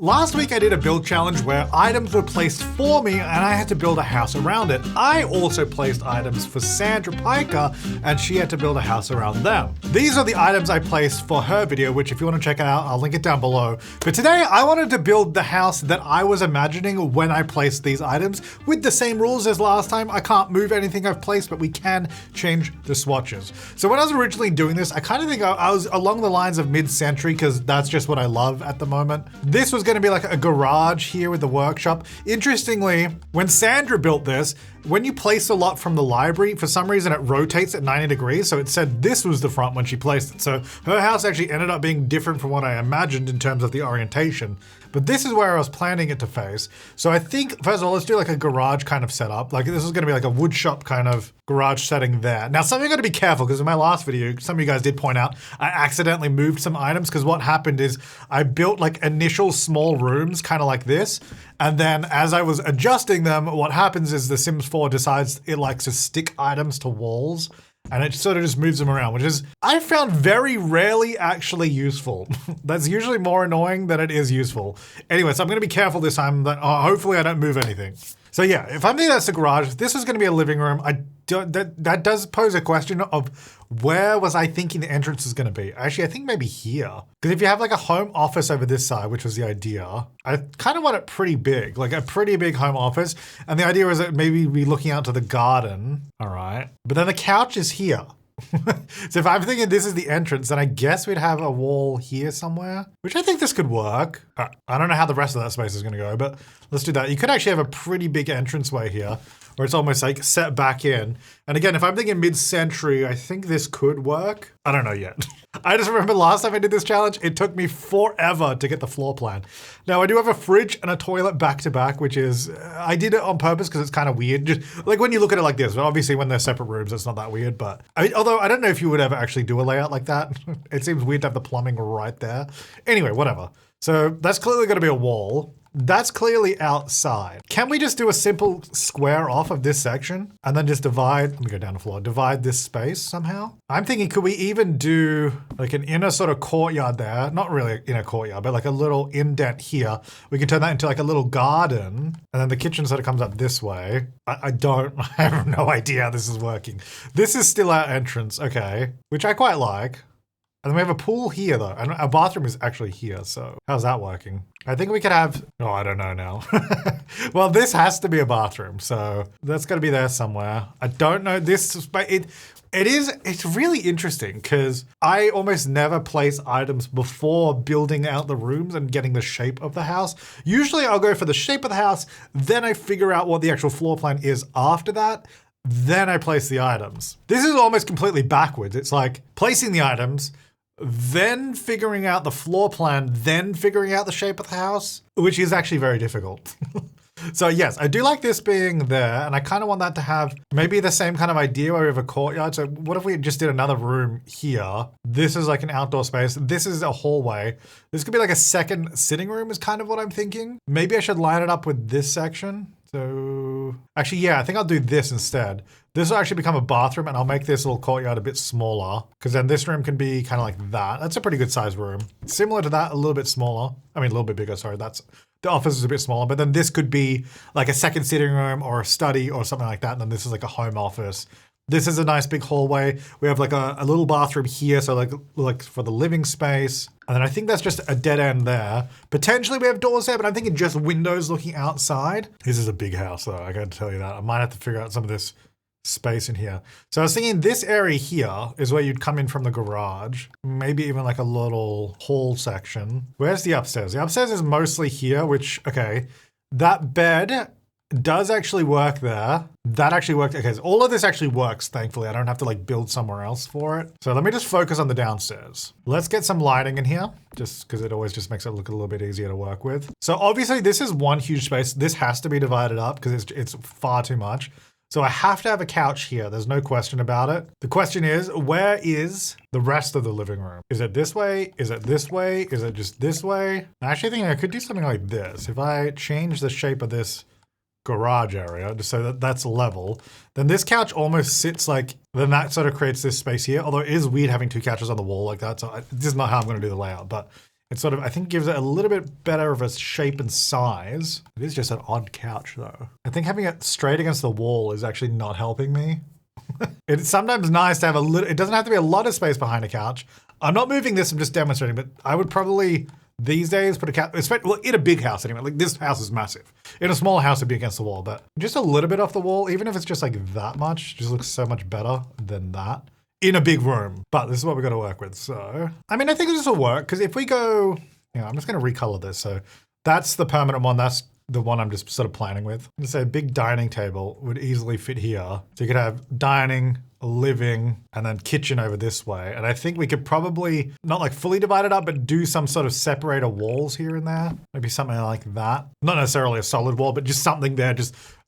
Last week I did a build challenge where items were placed for me and I had to build a house around it. I also placed items for Sandra Piker and she had to build a house around them. These are the items I placed for her video, which if you want to check it out, I'll link it down below. But today I wanted to build the house that I was imagining when I placed these items with the same rules as last time. I can't move anything I've placed, but we can change the swatches. So when I was originally doing this, I kind of think I was along the lines of mid-century because that's just what I love at the moment. This was going to be like a garage here with the workshop. Interestingly, when Sandra built this, when you place a lot from the library, for some reason it rotates at 90 degrees. So it said this was the front when she placed it. So her house actually ended up being different from what I imagined in terms of the orientation. But this is where I was planning it to face. So I think, first of all, let's do like a garage kind of setup. Like this is gonna be like a wood shop kind of garage setting there. Now, something I gotta be careful because in my last video, some of you guys did point out, I accidentally moved some items because what happened is I built like initial small rooms kind of like this. And then as I was adjusting them, what happens is the Sims 4 decides it likes to stick items to walls. And it sort of just moves them around, which is, I found very rarely actually useful. That's usually more annoying than it is useful. Anyway, so I'm gonna be careful this time that hopefully I don't move anything. So yeah, if I'm thinking that's the garage, this is gonna be a living room. That does pose a question of where was I thinking the entrance is gonna be? Actually, I think maybe here. Because if you have like a home office over this side, which was the idea, I kind of want it pretty big, like a pretty big home office. And the idea is that maybe we're looking out to the garden, all right? But then the couch is here. So if I'm thinking this is the entrance, then I guess we'd have a wall here somewhere, which I think this could work. I don't know how the rest of that space is gonna go, but let's do that. You could actually have a pretty big entranceway here, where it's almost like set back in. And again, if I'm thinking mid-century, I think this could work. I don't know yet. I just remember last time I did this challenge, it took me forever to get the floor plan. Now I do have a fridge and a toilet back to back, which is, I did it on purpose because it's kind of weird. Just like when you look at it like this, obviously when they're separate rooms, it's not that weird, but although I don't know if you would ever actually do a layout like that. It seems weird to have the plumbing right there. Anyway, whatever. So that's clearly gonna be a wall. That's clearly outside. Can we just do a simple square off of this section and then just divide, let me go down the floor, divide this space somehow? I'm thinking, could we even do like an inner sort of courtyard there? Not really inner courtyard, but like a little indent here. We can turn that into like a little garden and then the kitchen sort of comes up this way. I have no idea how this is working. This is still our entrance, okay, which I quite like. And then we have a pool here though, and our bathroom is actually here, so how's that working? I think we could have, oh, I don't know now. Well, this has to be a bathroom, so that's gotta be there somewhere. I don't know this, but it's really interesting because I almost never place items before building out the rooms and getting the shape of the house. Usually I'll go for the shape of the house, then I figure out what the actual floor plan is after that. Then I place the items. This is almost completely backwards. It's like placing the items, then figuring out the floor plan, then figuring out the shape of the house, which is actually very difficult. So yes, I do like this being there, and I kind of want that to have maybe the same kind of idea where we have a courtyard. So what if we just did another room here? This is like an outdoor space. This is a hallway. This could be like a second sitting room is kind of what I'm thinking. Maybe I should line it up with this section. So actually, yeah, I think I'll do this instead. This will actually become a bathroom and I'll make this little courtyard a bit smaller because then this room can be kind of like that. That's a pretty good size room. Similar to that, a little bit smaller. I mean, a little bit bigger, sorry. The office is a bit smaller, but then this could be like a second sitting room or a study or something like that. And then this is like a home office. This is a nice big hallway. We have like a little bathroom here. So like for the living space. And then I think that's just a dead end there. Potentially we have doors there, but I'm thinking just windows looking outside. This is a big house though, I gotta tell you that. I might have to figure out some of this space in here. So I was thinking this area here is where you'd come in from the garage. Maybe even like a little hall section. Where's the upstairs? The upstairs is mostly here, which, okay. That bed does actually work there. That actually worked. Okay, so all of this actually works, thankfully. I don't have to like build somewhere else for it. So let me just focus on the downstairs. Let's get some lighting in here, just because it always just makes it look a little bit easier to work with. So obviously this is one huge space. This has to be divided up because it's far too much. So I have to have a couch here. There's no question about it. The question is, where is the rest of the living room? Is it this way? Is it this way? Is it just this way? I actually think I could do something like this. If I change the shape of this garage area, just so that that's level, then this couch almost sits like, then that sort of creates this space here. Although it is weird having two couches on the wall like that. So this is not how I'm gonna do the layout, but It sort of, I think, gives it a little bit better of a shape and size. It is just an odd couch though. I think having it straight against the wall is actually not helping me. It's sometimes nice to have a little, it doesn't have to be a lot of space behind a couch. I'm not moving this, I'm just demonstrating, but I would probably these days put a couch, well, in a big house anyway, like this house is massive. In a small house it'd be against the wall, but just a little bit off the wall, even if it's just like that much, just looks so much better than that in a big room. But this is what we're gonna work with. So, I mean, I think this will work, because if we go, I'm just gonna recolor this. So that's the permanent one, that's the one I'm just sort of planning with. I'm gonna say a big dining table would easily fit here. So you could have dining, living, and then kitchen over this way. And I think we could probably, not like fully divide it up, but do some sort of separator walls here and there. Maybe something like that. Not necessarily a solid wall, but just something there.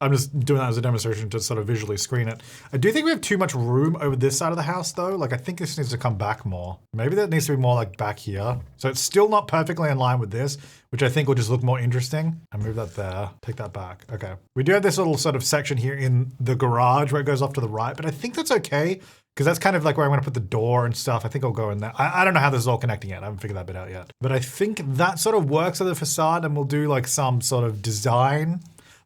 I'm just doing that as a demonstration to sort of visually screen it. I do think we have too much room over this side of the house though. Like I think this needs to come back more. Maybe that needs to be more like back here. So it's still not perfectly in line with this, which I think will just look more interesting. I move that there, take that back. Okay. We do have this little sort of section here in the garage where it goes off to the right, but I think that's okay, because that's kind of like where I'm gonna put the door and stuff. I think I'll go in there. I don't know how this is all connecting yet. I haven't figured that bit out yet. But I think that sort of works as a facade, and we'll do like some sort of design.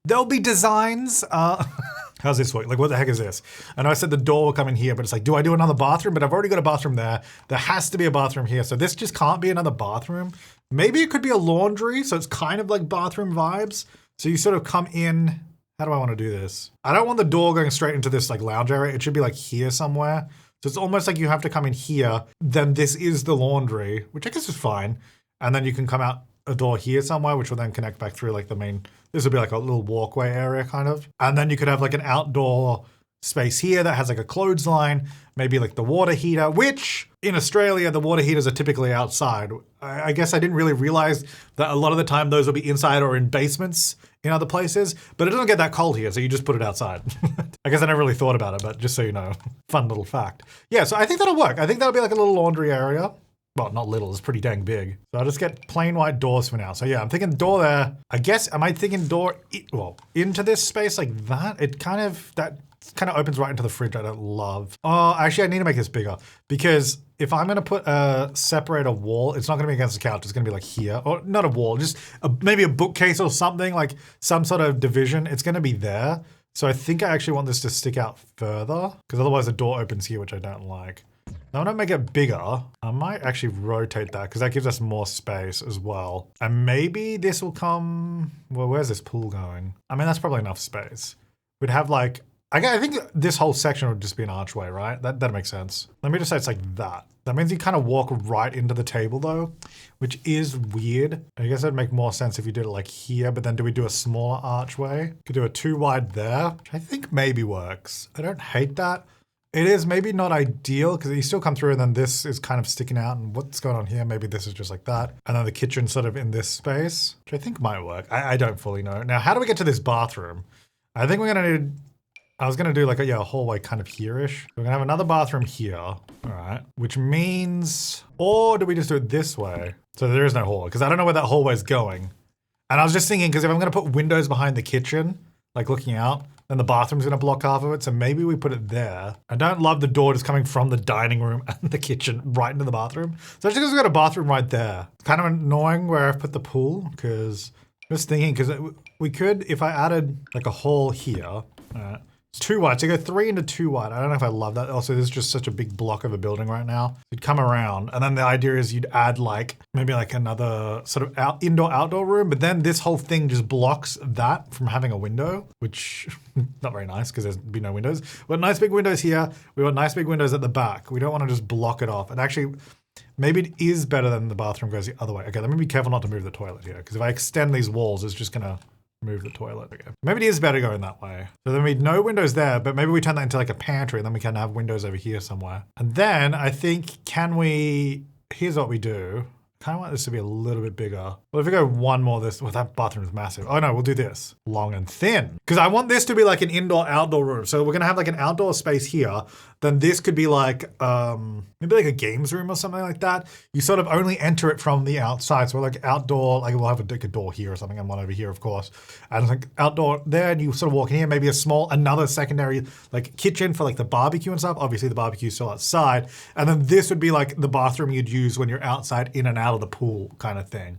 There'll be designs. How's this work? Like, what the heck is this? I know I said the door will come in here, but it's like, do I do another bathroom? But I've already got a bathroom there. There has to be a bathroom here. So this just can't be another bathroom. Maybe it could be a laundry. So it's kind of like bathroom vibes. So you sort of come in. How do I want to do this? I don't want the door going straight into this like lounge area. It should be like here somewhere. So it's almost like you have to come in here. Then this is the laundry, which I guess is fine. And then you can come out a door here somewhere, which will then connect back through like the main, this would be like a little walkway area kind of. And then you could have like an outdoor space here that has like a clothesline, maybe like the water heater, which in Australia, the water heaters are typically outside. I guess I didn't really realize that a lot of the time those will be inside or in basements in other places, but it doesn't get that cold here, so you just put it outside. I guess I never really thought about it, but just so you know, fun little fact. Yeah, so I think that'll work. I think that'll be like a little laundry area. Well, not little, it's pretty dang big. So I'll just get plain white doors for now. So yeah, I'm thinking door there. I guess, am I thinking door, into this space like that? It kind of, that kind of opens right into the fridge I don't love. Oh, actually I need to make this bigger, because if I'm gonna put a separator wall, it's not gonna be against the couch, it's gonna be like here, or not a wall, just maybe a bookcase or something, like some sort of division, it's gonna be there. So I think I actually want this to stick out further, because otherwise the door opens here, which I don't like. Now when I make it bigger, I might actually rotate that, because that gives us more space as well. And maybe this will come, well, where's this pool going? I mean, that's probably enough space. We'd have like, I think this whole section would just be an archway, right? That makes sense. Let me just say it's like that. That means you kind of walk right into the table though, which is weird. I guess it'd make more sense if you did it like here, but then do we do a smaller archway? Could do a 2 wide there, which I think maybe works. I don't hate that. It is maybe not ideal, because you still come through and then this is kind of sticking out, and what's going on here? Maybe this is just like that. And then the kitchen sort of in this space, which I think might work. I don't fully know. Now, how do we get to this bathroom? I think we're gonna need, I was gonna do like a hallway kind of here-ish. We're gonna have another bathroom here, all right, which means, or do we just do it this way? So there is no hallway, because I don't know where that hallway is going. And I was just thinking, because if I'm gonna put windows behind the kitchen, like looking out, then the bathroom's gonna block half of it, so maybe we put it there. I don't love the door just coming from the dining room and the kitchen right into the bathroom. So just because we've got a bathroom right there. It's kind of annoying where I've put the pool, because I was thinking, because we could, if I added like a hall here, it's 2 wide, so you go 3 into 2 wide. I don't know if I love that. Also, this is just such a big block of a building right now. You'd come around, and then the idea is you'd add like, maybe like another sort of indoor-outdoor room, but then this whole thing just blocks that from having a window, which not very nice, because there'd be no windows. We want nice big windows here. We want nice big windows at the back. We don't want to just block it off. And actually, maybe it is better than the bathroom goes the other way. Okay, let me be careful not to move the toilet here, because if I extend these walls, it's just gonna move the toilet. Okay. Maybe it is better going that way. So then we'd no windows there, but maybe we turn that into like a pantry, and then we can have windows over here somewhere. And then I think, here's what we do. I kind of want this to be a little bit bigger. Well, if we go one more, that bathroom is massive. Oh no, we'll do this. Long and thin. Because I want this to be like an indoor-outdoor room. So we're gonna have like an outdoor space here. Then this could be like, maybe like a games room or something like that. You sort of only enter it from the outside. So we're like outdoor, like we'll have a door here or something, and one over here, of course. And like outdoor there, and you sort of walk in here, maybe another secondary like kitchen for like the barbecue and stuff. Obviously the barbecue's still outside. And then this would be like the bathroom you'd use when you're outside in and out out of the pool kind of thing.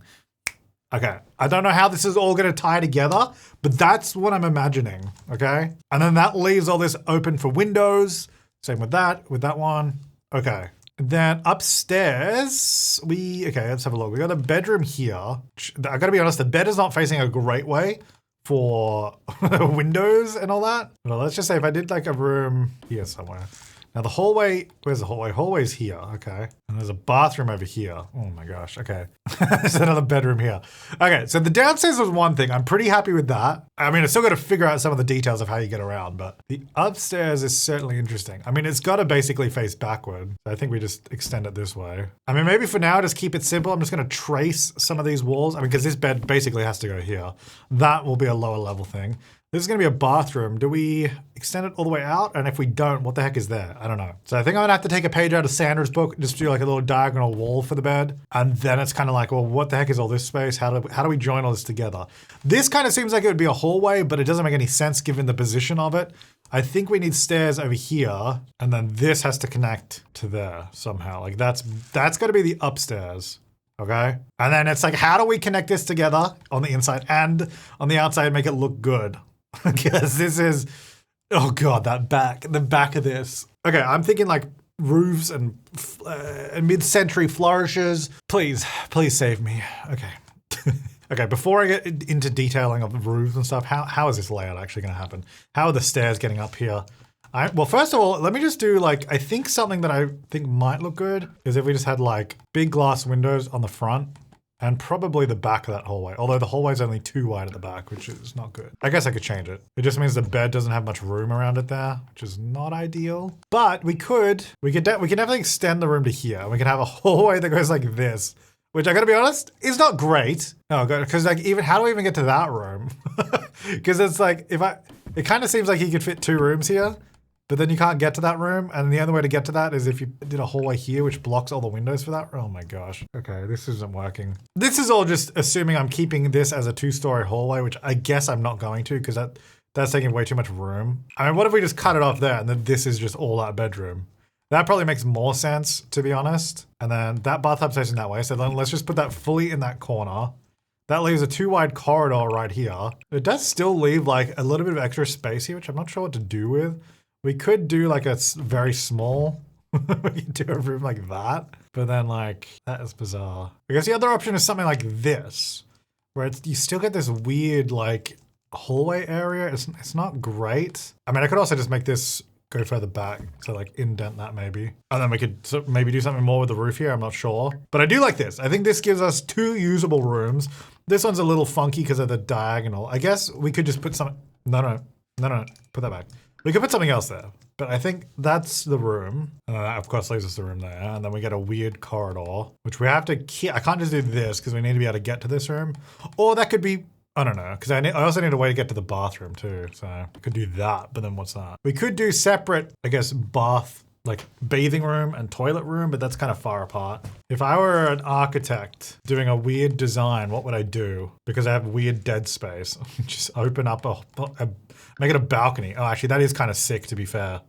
Okay, I don't know how this is all going to tie together, but that's what I'm imagining, okay? And then that leaves all this open for windows. Same with that one. Okay. Then upstairs, okay, let's have a look. We got a bedroom here. I gotta be honest, the bed is not facing a great way for windows and all that. Well, let's just say if I did like a room here somewhere. Now the hallway, where's the hallway? Hallway's here, okay. And there's a bathroom over here. Oh my gosh, okay. There's another bedroom here. Okay, so the downstairs was one thing. I'm pretty happy with that. I mean, I still gotta figure out some of the details of how you get around, but the upstairs is certainly interesting. I mean, it's gotta basically face backward. So I think we just extend it this way. I mean, maybe for now, just keep it simple. I'm just gonna trace some of these walls. I mean, because this bed basically has to go here. That will be a lower level thing. This is gonna be a bathroom. Do we extend it all the way out? And if we don't, what the heck is there? I don't know. So I think I'm gonna have to take a page out of Sandra's book, just do like a little diagonal wall for the bed. And then it's kind of like, well, what the heck is all this space? How do we join all this together? This kind of seems like it would be a hallway, but it doesn't make any sense given the position of it. I think we need stairs over here, and then this has to connect to there somehow. Like that's gotta be the upstairs. Okay? And then it's like, how do we connect this together on the inside and on the outside, make it look good? Because this is, oh God, the back of this. Okay, I'm thinking like roofs and mid-century flourishes. Please save me. Okay. Okay, before I get into detailing of the roofs and stuff, how is this layout actually gonna happen? How are the stairs getting up here? Well, first of all, let me just do like, I think something that I think might look good is if we just had like big glass windows on the front and probably the back of that hallway. Although the hallway's only too wide at the back, which is not good. I guess I could change it. It just means the bed doesn't have much room around it there, which is not ideal. But we can definitely extend the room to here. We can have a hallway that goes like this, which I gotta be honest, is not great. Oh God, because like how do we even get to that room? Because it's like, it kind of seems like he could fit 2 rooms here. But then you can't get to that room, and the only way to get to that is if you did a hallway here, which blocks all the windows for that. Oh my gosh. Okay, this isn't working. This is all just assuming I'm keeping this as a 2-story hallway, which I guess I'm not going to, because that's taking way too much room. I mean, what if we just cut it off there, and then this is just all that bedroom? That probably makes more sense, to be honest. And then that bathtub's facing that way, so then let's just put that fully in that corner. That leaves a 2-wide corridor right here. It does still leave like a little bit of extra space here, which I'm not sure what to do with. We could do like a very small, we could do a room like that, but then like, that is bizarre. I guess the other option is something like this, where you still get this weird like hallway area. It's not great. I mean, I could also just make this go further back, so like indent that maybe. And then we could maybe do something more with the roof here, I'm not sure. But I do like this. I think this gives us 2 usable rooms. This one's a little funky because of the diagonal. I guess we could just put some, no, put that back. We could put something else there, but I think that's the room. That of course leaves us the room there. And then we get a weird corridor, which we have to keep. I can't just do this because we need to be able to get to this room. Or that could be, I don't know, because I also need a way to get to the bathroom too. So I could do that, but then what's that? We could do separate, I guess, like bathing room and toilet room, but that's kind of far apart. If I were an architect doing a weird design, what would I do? Because I have weird dead space. Just open up make it a balcony. Oh, actually, that is kind of sick, to be fair.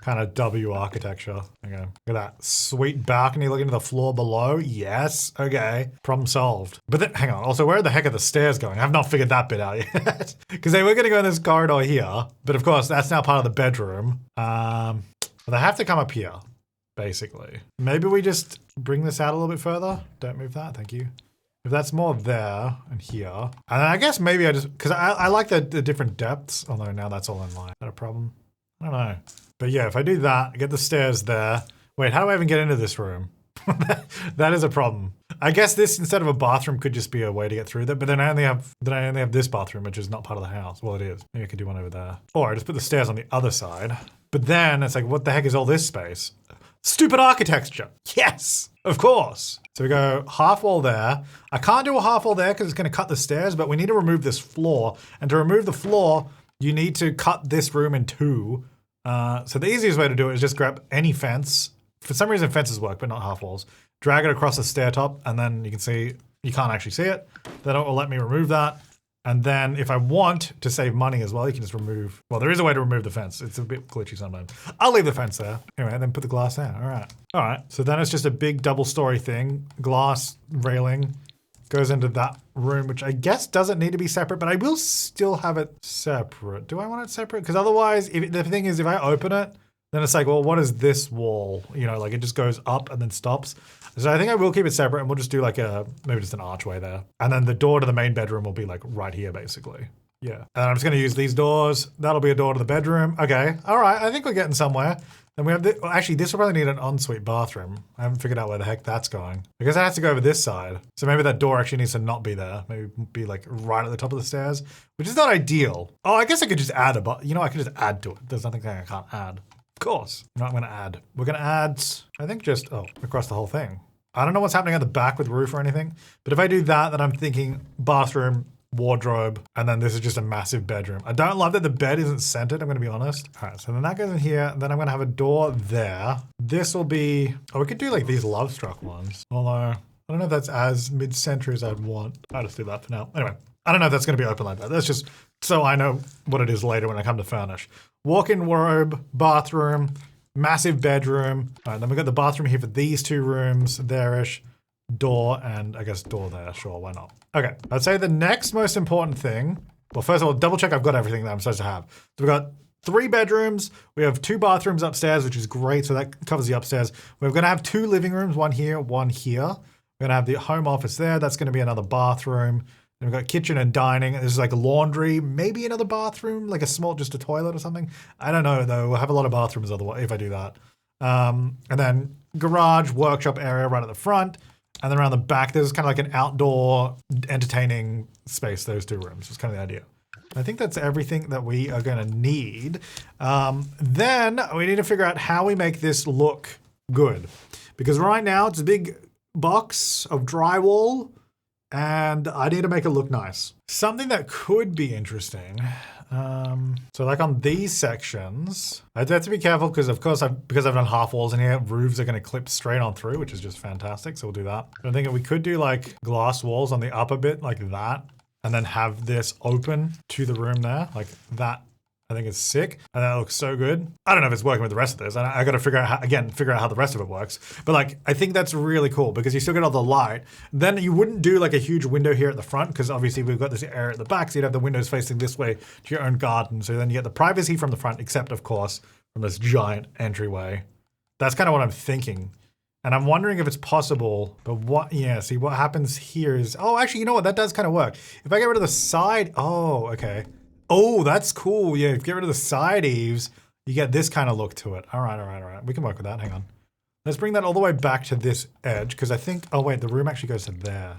Kind of W architecture. Okay, look at that. Sweet balcony looking to the floor below. Yes, okay. Problem solved. But then, hang on. Also, where the heck are the stairs going? I've not figured that bit out yet. Because they were going to go in this corridor here. But of course, that's now part of the bedroom. Well, they have to come up here, basically. Maybe we just bring this out a little bit further. Don't move that, thank you. If that's more there and here. And then I guess maybe I just, because I like the different depths, although now that's all in line. Is that a problem? I don't know. But yeah, if I do that, I get the stairs there. Wait, how do I even get into this room? That is a problem. I guess this, instead of a bathroom, could just be a way to get through there, but then I only have this bathroom, which is not part of the house. Well, it is. Maybe I could do one over there. Or I just put the stairs on the other side. But then it's like, what the heck is all this space? Stupid architecture. Yes, of course. So we go half wall there. I can't do a half wall there because it's going to cut the stairs, but we need to remove this floor. And to remove the floor, you need to cut this room in 2. So the easiest way to do it is just grab any fence. For some reason, fences work, but not half walls. Drag it across the stair top, and then you can see, you can't actually see it. Then it will let me remove that. And then if I want to save money as well, you can just remove, well, there is a way to remove the fence. It's a bit glitchy sometimes. I'll leave the fence there. Anyway, and then put the glass there. All right. All right. So then it's just a big double story thing. Glass railing goes into that room, which I guess doesn't need to be separate, but I will still have it separate. Do I want it separate? Because otherwise, the thing is, if I open it, then it's like, well, what is this wall? You know, like it just goes up and then stops. So I think I will keep it separate and we'll just do like maybe just an archway there. And then the door to the main bedroom will be like right here, basically. Yeah. And I'm just gonna use these doors. That'll be a door to the bedroom. Okay, all right, I think we're getting somewhere. Then we have actually, this will probably need an ensuite bathroom. I haven't figured out where the heck that's going. I guess it has to go over this side. So maybe that door actually needs to not be there. Maybe be like right at the top of the stairs, which is not ideal. Oh, I guess I could just add I could just add to it. There's nothing I can't add. Of course. You know what I'm gonna add? We're gonna add, I think just, across the whole thing. I don't know what's happening at the back with the roof or anything, but if I do that, then I'm thinking bathroom, wardrobe, and then this is just a massive bedroom. I don't love that the bed isn't centered, I'm gonna be honest. All right, so then that goes in here, then I'm gonna have a door there. This will be, we could do like these Love Struck ones, although I don't know if that's as mid-century as I'd want. I'll just do that for now. Anyway, I don't know if that's gonna be open like that. That's just so I know what it is later when I come to furnish. Walk-in wardrobe, bathroom, massive bedroom. All right, then we've got the bathroom here for these two rooms, there-ish, door, and I guess door there, sure, why not? Okay, I'd say the next most important thing, well, first of all, double check I've got everything that I'm supposed to have. So we've got 3 bedrooms, we have 2 bathrooms upstairs, which is great, so that covers the upstairs. We're gonna have 2 living rooms, one here, one here. We're gonna have the home office there, that's gonna be another bathroom. Then we've got kitchen and dining. There's like laundry, maybe another bathroom, like just a toilet or something. I don't know though. We'll have a lot of bathrooms otherwise if I do that. And then garage, workshop area right at the front. And then around the back, there's kind of like an outdoor entertaining space, those 2 rooms. That's kind of the idea. I think that's everything that we are gonna need. Then we need to figure out how we make this look good. Because right now it's a big box of drywall and I need to make it look nice. Something that could be interesting. So like on these sections, I have to be careful because of course because I've done half walls in here, roofs are gonna clip straight on through, which is just fantastic. So we'll do that. I'm thinking we could do like glass walls on the upper bit like that, and then have this open to the room there, like that. I think it's sick, and that looks so good. I don't know if it's working with the rest of this, and I gotta figure out how the rest of it works. But like, I think that's really cool because you still get all the light. Then you wouldn't do like a huge window here at the front because obviously we've got this area at the back, so you'd have the windows facing this way to your own garden. So then you get the privacy from the front, except of course from this giant entryway. That's kind of what I'm thinking. And I'm wondering if it's possible, but see what happens here is, oh, actually, you know what? That does kind of work. If I get rid of the side, oh, okay. Oh, that's cool. Yeah, if you get rid of the side eaves, you get this kind of look to it. All right. We can work with that. Hang on. Let's bring that all the way back to this edge because I think, oh wait, the room actually goes to there.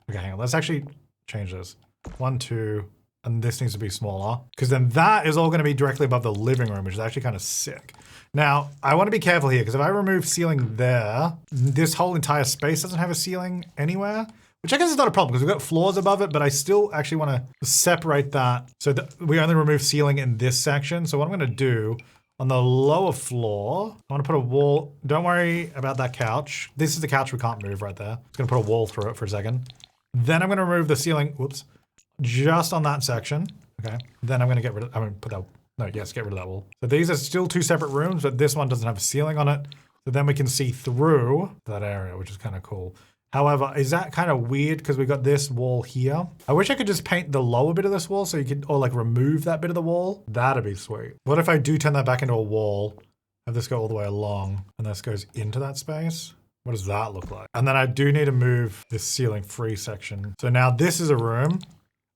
Okay, hang on. Let's actually change this. 1, 2, and this needs to be smaller because then that is all going to be directly above the living room, which is actually kind of sick. Now, I want to be careful here because if I remove ceiling there, this whole entire space doesn't have a ceiling anywhere. Which I guess is not a problem because we've got floors above it, but I still actually want to separate that so that we only remove ceiling in this section. So what I'm going to do on the lower floor, I want to put a wall. Don't worry about that couch. This is the couch we can't move right there. I'm going to put a wall through it for a second. Then I'm going to remove the ceiling, whoops, just on that section. Okay. Then I'm going to get rid of, get rid of that wall. So these are still 2 separate rooms, but this one doesn't have a ceiling on it. So then we can see through that area, which is kind of cool. However, is that kind of weird because we got this wall here? I wish I could just paint the lower bit of this wall so you could, or like remove that bit of the wall. That'd be sweet. What if I do turn that back into a wall, have this go all the way along, and this goes into that space? What does that look like? And then I do need to move this ceiling free section. So now this is a room,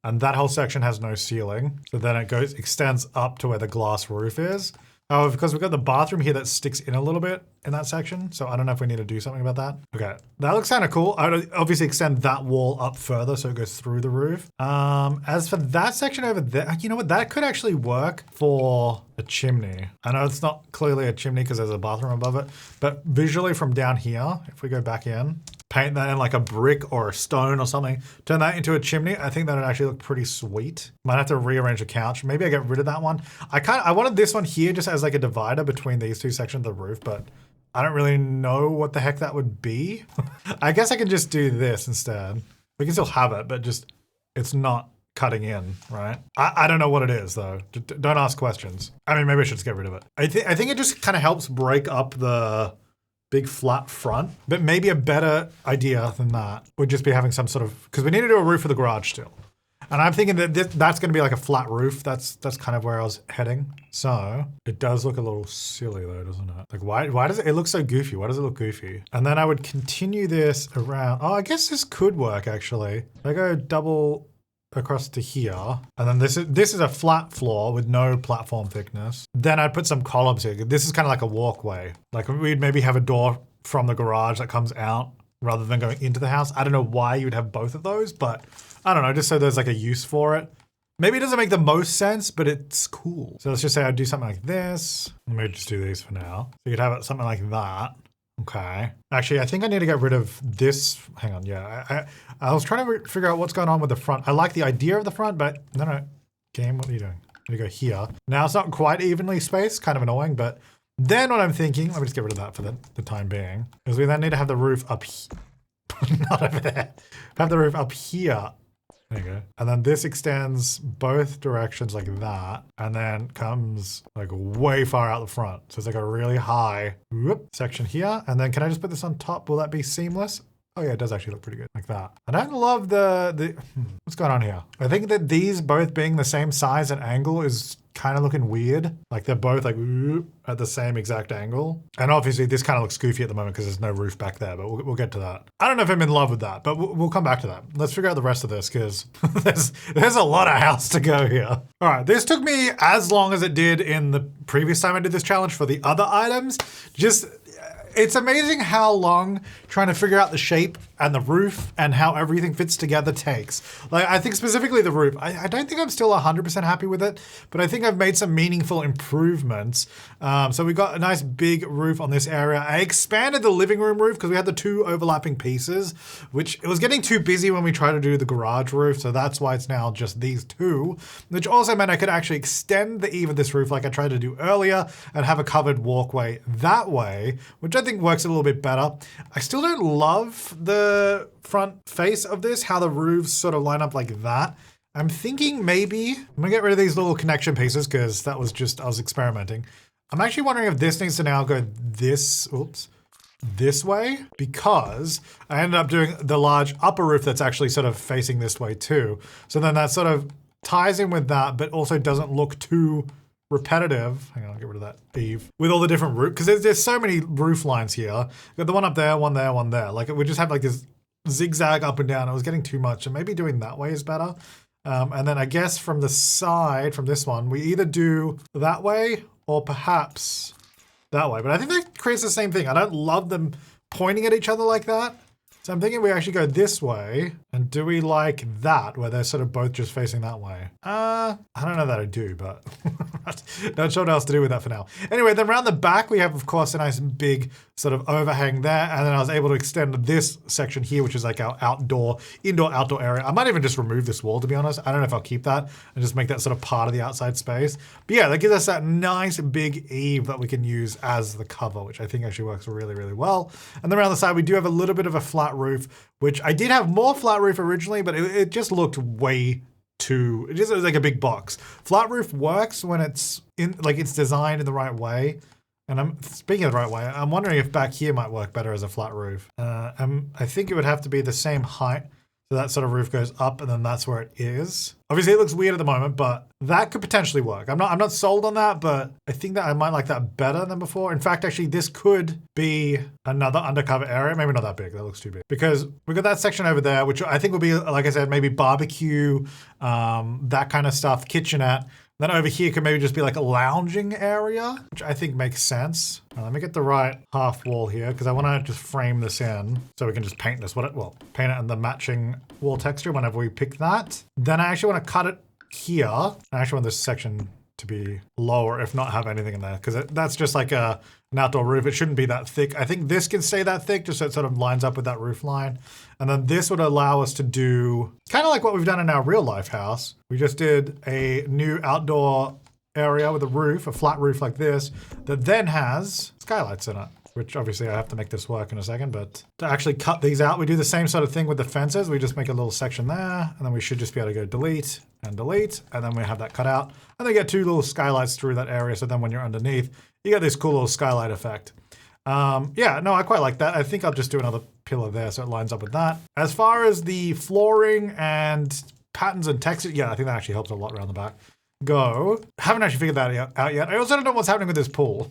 and that whole section has no ceiling. So then it extends up to where the glass roof is. Oh, because we've got the bathroom here that sticks in a little bit in that section. So I don't know if we need to do something about that. Okay, that looks kind of cool. I would obviously extend that wall up further so it goes through the roof. As for that section over there, you know what? That could actually work for a chimney. I know it's not clearly a chimney because there's a bathroom above it, but visually from down here, if we go back in, paint that in like a brick or a stone or something, turn that into a chimney, I think that would actually look pretty sweet. Might have to rearrange the couch. Maybe I get rid of that one. I wanted this one here just as like a divider between these 2 sections of the roof, but I don't really know what the heck that would be. I guess I can just do this instead. We can still have it, but just, it's not cutting in, right? I don't know what it is though. Don't ask questions. I mean, maybe I should just get rid of it. I think it just kind of helps break up the big flat front, but maybe a better idea than that would just be having some sort of, because we need to do a roof for the garage still. And I'm thinking that that's going to be like a flat roof. That's kind of where I was heading. So it does look a little silly though, doesn't it? Like why does it look so goofy? Why does it look goofy? And then I would continue this around. Oh, I guess this could work actually. I go double across to here, and then this is a flat floor with no platform thickness. Then I'd put some columns here. This is kind of like a walkway. Like we'd maybe have a door from the garage that comes out rather than going into the house. I don't know why you would have both of those, but I don't know, just so there's like a use for it. Maybe it doesn't make the most sense, but it's cool. So let's just say I'd do something like this. Maybe just do these for now. So you could have it something like that. Okay. Actually, I think I need to get rid of this. Hang on, yeah. I was trying to figure out what's going on with the front. I like the idea of the front, but no. Game, what are you doing? I'm gonna go here. Now it's not quite evenly spaced, kind of annoying, but then what I'm thinking, let me just get rid of that for the time being, is we then need to have the roof up here. Not over there. Have the roof up here. There you go. And then this extends both directions like that, and then comes like way far out the front. So it's like a really high section here. And then can I just put this on top? Will that be seamless? Oh yeah, it does actually look pretty good like that. I don't love what's going on here? I think that these both being the same size and angle is kind of looking weird. Like they're both like at the same exact angle. And obviously this kind of looks goofy at the moment because there's no roof back there, but we'll get to that. I don't know if I'm in love with that, but we'll come back to that. Let's figure out the rest of this because there's a lot of house to go here. All right, this took me as long as it did in the previous time I did this challenge for the other items. It's amazing how long trying to figure out the shape and the roof and how everything fits together takes. Like, I think specifically the roof, I don't think I'm still 100% happy with it, but I think I've made some meaningful improvements. So we got a nice big roof on this area. I expanded the living room roof because we had the two overlapping pieces, which it was getting too busy when we tried to do the garage roof. So that's why it's now just these two, which also meant I could actually extend the eave of this roof like I tried to do earlier and have a covered walkway that way, which I think works a little bit better. I still don't love the front face of this, how the roofs sort of line up like that. I'm thinking maybe I'm gonna get rid of these little connection pieces because that was just, I was experimenting. I'm actually wondering if this needs to now go this way, because I ended up doing the large upper roof that's actually sort of facing this way too. So then that sort of ties in with that, but also doesn't look too repetitive. Hang on, I'll get rid of that eave. With all the different roof, because there's so many roof lines here. We've got the one up there, one there, one there. Like we just have like this zigzag up and down. It was getting too much, and maybe doing that way is better. And then I guess from the side, from this one, we either do that way or perhaps that way. But I think that creates the same thing. I don't love them pointing at each other like that. So I'm thinking we actually go this way, and do we like that, where they're sort of both just facing that way? I don't know that I do, but not sure what else to do with that for now. Anyway, then around the back, we have, of course, a nice big sort of overhang there, and then I was able to extend this section here, which is like our indoor-outdoor area. I might even just remove this wall, to be honest. I don't know if I'll keep that and just make that sort of part of the outside space. But yeah, that gives us that nice big eave that we can use as the cover, which I think actually works really, really well. And then around the side, we do have a little bit of a flat roof, which I did have more flat roof originally, but it just looked way too, it just was like a big box. Flat roof works when it's it's designed in the right way. And I'm speaking of the right way, I'm wondering if back here might work better as a flat roof. I think it would have to be the same height. So that sort of roof goes up and then that's where it is. Obviously it looks weird at the moment, but that could potentially work. I'm not sold on that, but I think that I might like that better than before. In fact, actually this could be another undercover area. Maybe not that big, that looks too big. Because we've got that section over there, which I think will be, like I said, maybe barbecue, that kind of stuff, kitchenette. Then over here could maybe just be like a lounging area, which I think makes sense. Now, let me get the right half wall here because I want to just frame this in so we can just paint this. Paint it in the matching wall texture whenever we pick that. Then I actually want to cut it here. I actually want this section to be lower, if not have anything in there, because that's just like an outdoor roof. It shouldn't be that thick. I think this can stay that thick just so it sort of lines up with that roof line. And then this would allow us to do kind of like what we've done in our real life house. We just did a new outdoor area with a roof, a flat roof like this, that then has skylights in it. which obviously I have to make this work in a second, but to actually cut these out, we do the same sort of thing with the fences. We just make a little section there, and then we should just be able to go delete, and then we have that cut out. And they get 2 little skylights through that area, so then when you're underneath, you get this cool little skylight effect. Yeah, no, I quite like that. I think I'll just do another pillar there so it lines up with that. As far as the flooring and patterns and texture, yeah, I think that actually helps a lot around the back. Go. Haven't actually figured that out yet. I also don't know what's happening with this pool.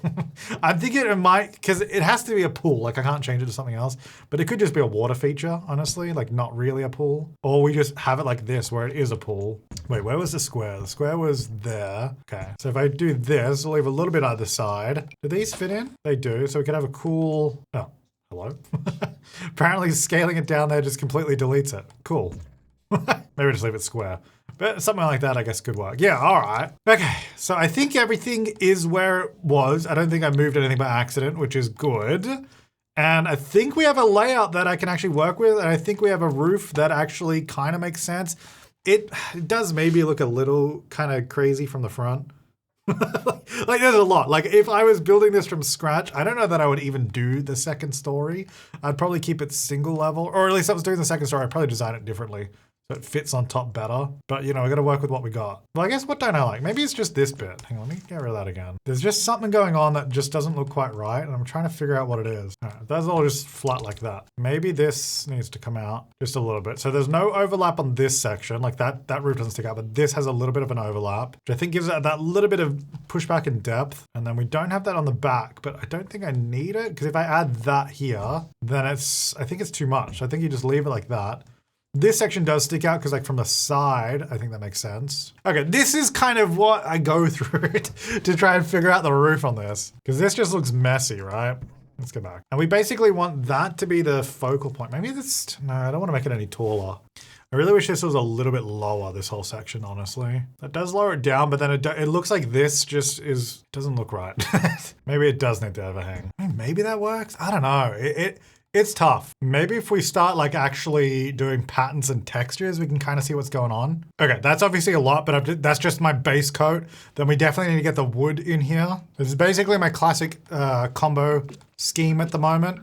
I'm thinking it might, because it has to be a pool. Like I can't change it to something else, but it could just be a water feature, honestly, like not really a pool. Or we just have it like this where it is a pool. Wait, where was the square? The square was there. Okay, so if I do this, I'll leave a little bit either side. Do these fit in? They do, so we can have a cool, oh, hello? Apparently scaling it down there just completely deletes it. Cool. Maybe just leave it square. But something like that, I guess, could work. Yeah, all right. Okay, so I think everything is where it was. I don't think I moved anything by accident, which is good. And I think we have a layout that I can actually work with. And I think we have a roof that actually kind of makes sense. It does maybe look a little kind of crazy from the front. Like there's a lot. Like if I was building this from scratch, I don't know that I would even do the second story. I'd probably keep it single level, or at least if I was doing the second story, I'd probably design it differently so it fits on top better. But you know, I got to work with what we got. Well, I guess what don't I like? Maybe it's just this bit. Hang on, let me get rid of that again. There's just something going on that just doesn't look quite right, and I'm trying to figure out what it is. All right, that's all just flat like that. Maybe this needs to come out just a little bit. So there's no overlap on this section, like that roof doesn't stick out, but this has a little bit of an overlap, which I think gives it that little bit of pushback in depth. And then we don't have that on the back, but I don't think I need it, because if I add that here, then I think it's too much. I think you just leave it like that. This section does stick out because like from the side, I think that makes sense. Okay, this is kind of what I go through to try and figure out the roof on this, because this just looks messy, right? Let's go back. And we basically want that to be the focal point. Maybe this, no, I don't want to make it any taller. I really wish this was a little bit lower, this whole section, honestly. That does lower it down, but then it looks like this just doesn't look right. Maybe it does need to overhang. Maybe that works. I don't know. It's tough. Maybe if we start like actually doing patterns and textures, we can kind of see what's going on. Okay, that's obviously a lot, but that's just my base coat. Then we definitely need to get the wood in here. This is basically my classic combo scheme at the moment.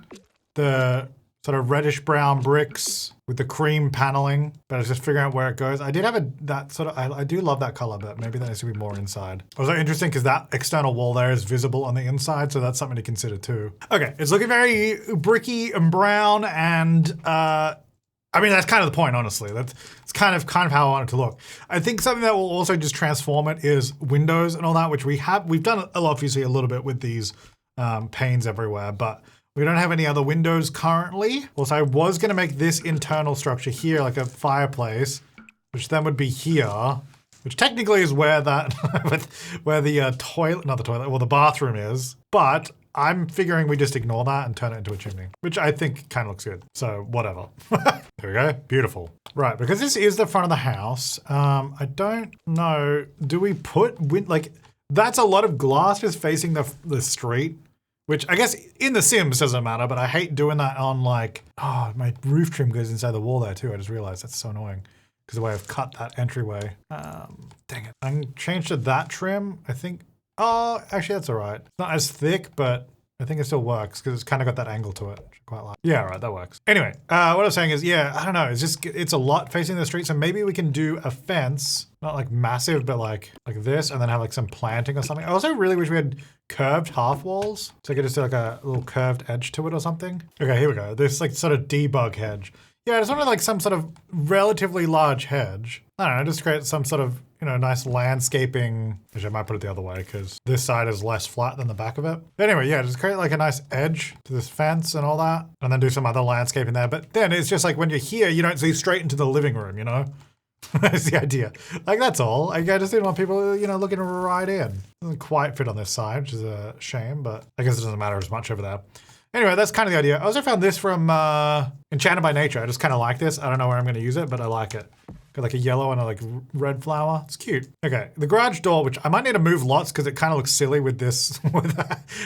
The sort of reddish brown bricks with the cream paneling, but I was just figuring out where it goes. I did have that sort of, I do love that color, but maybe that needs to be more inside. Also interesting because that external wall there is visible on the inside, so that's something to consider too. Okay, it's looking very bricky and brown, and I mean, that's kind of the point, honestly. It's kind of how I want it to look. I think something that will also just transform it is windows and all that, which we've done obviously a little bit with these panes everywhere, but we don't have any other windows currently. Also, I was gonna make this internal structure here, like a fireplace, which then would be here, which technically is where that, where the toilet, not the toilet, well, the bathroom is. But I'm figuring we just ignore that and turn it into a chimney, which I think kind of looks good. So whatever. There we go, beautiful. Right, because this is the front of the house, I don't know, do we put, that's a lot of glass just facing the street. Which I guess in The Sims doesn't matter, but I hate doing that on like, oh, my roof trim goes inside the wall there too. I just realized that's so annoying because the way I've cut that entryway. Dang it. I can change to that trim, I think. Oh, actually that's all right. It's not as thick, but I think it still works because it's kind of got that angle to it, which I quite like. Yeah, right, that works. Anyway, what I was saying is, yeah, I don't know. It's a lot facing the street. So maybe we can do a fence, not like massive, but like this, and then have like some planting or something. I also really wish we had curved half walls. So I could just do like a little curved edge to it or something. Okay, here we go. This like sort of debug hedge. Yeah, I just wanted like some sort of relatively large hedge. I don't know, just create some sort of, you know, nice landscaping. Actually, I might put it the other way because this side is less flat than the back of it. But anyway, yeah, just create like a nice edge to this fence and all that, and then do some other landscaping there. But then it's just like when you're here, you don't see straight into the living room, you know? That's the idea. Like, that's all. Like, I just didn't want people, you know, looking right in. Doesn't quite fit on this side, which is a shame, but I guess it doesn't matter as much over there. Anyway, that's kind of the idea. I also found this from Enchanted by Nature. I just kind of like this. I don't know where I'm going to use it, but I like it. Got like a yellow and a like red flower. It's cute. Okay, the garage door, which I might need to move lots because it kind of looks silly with this, with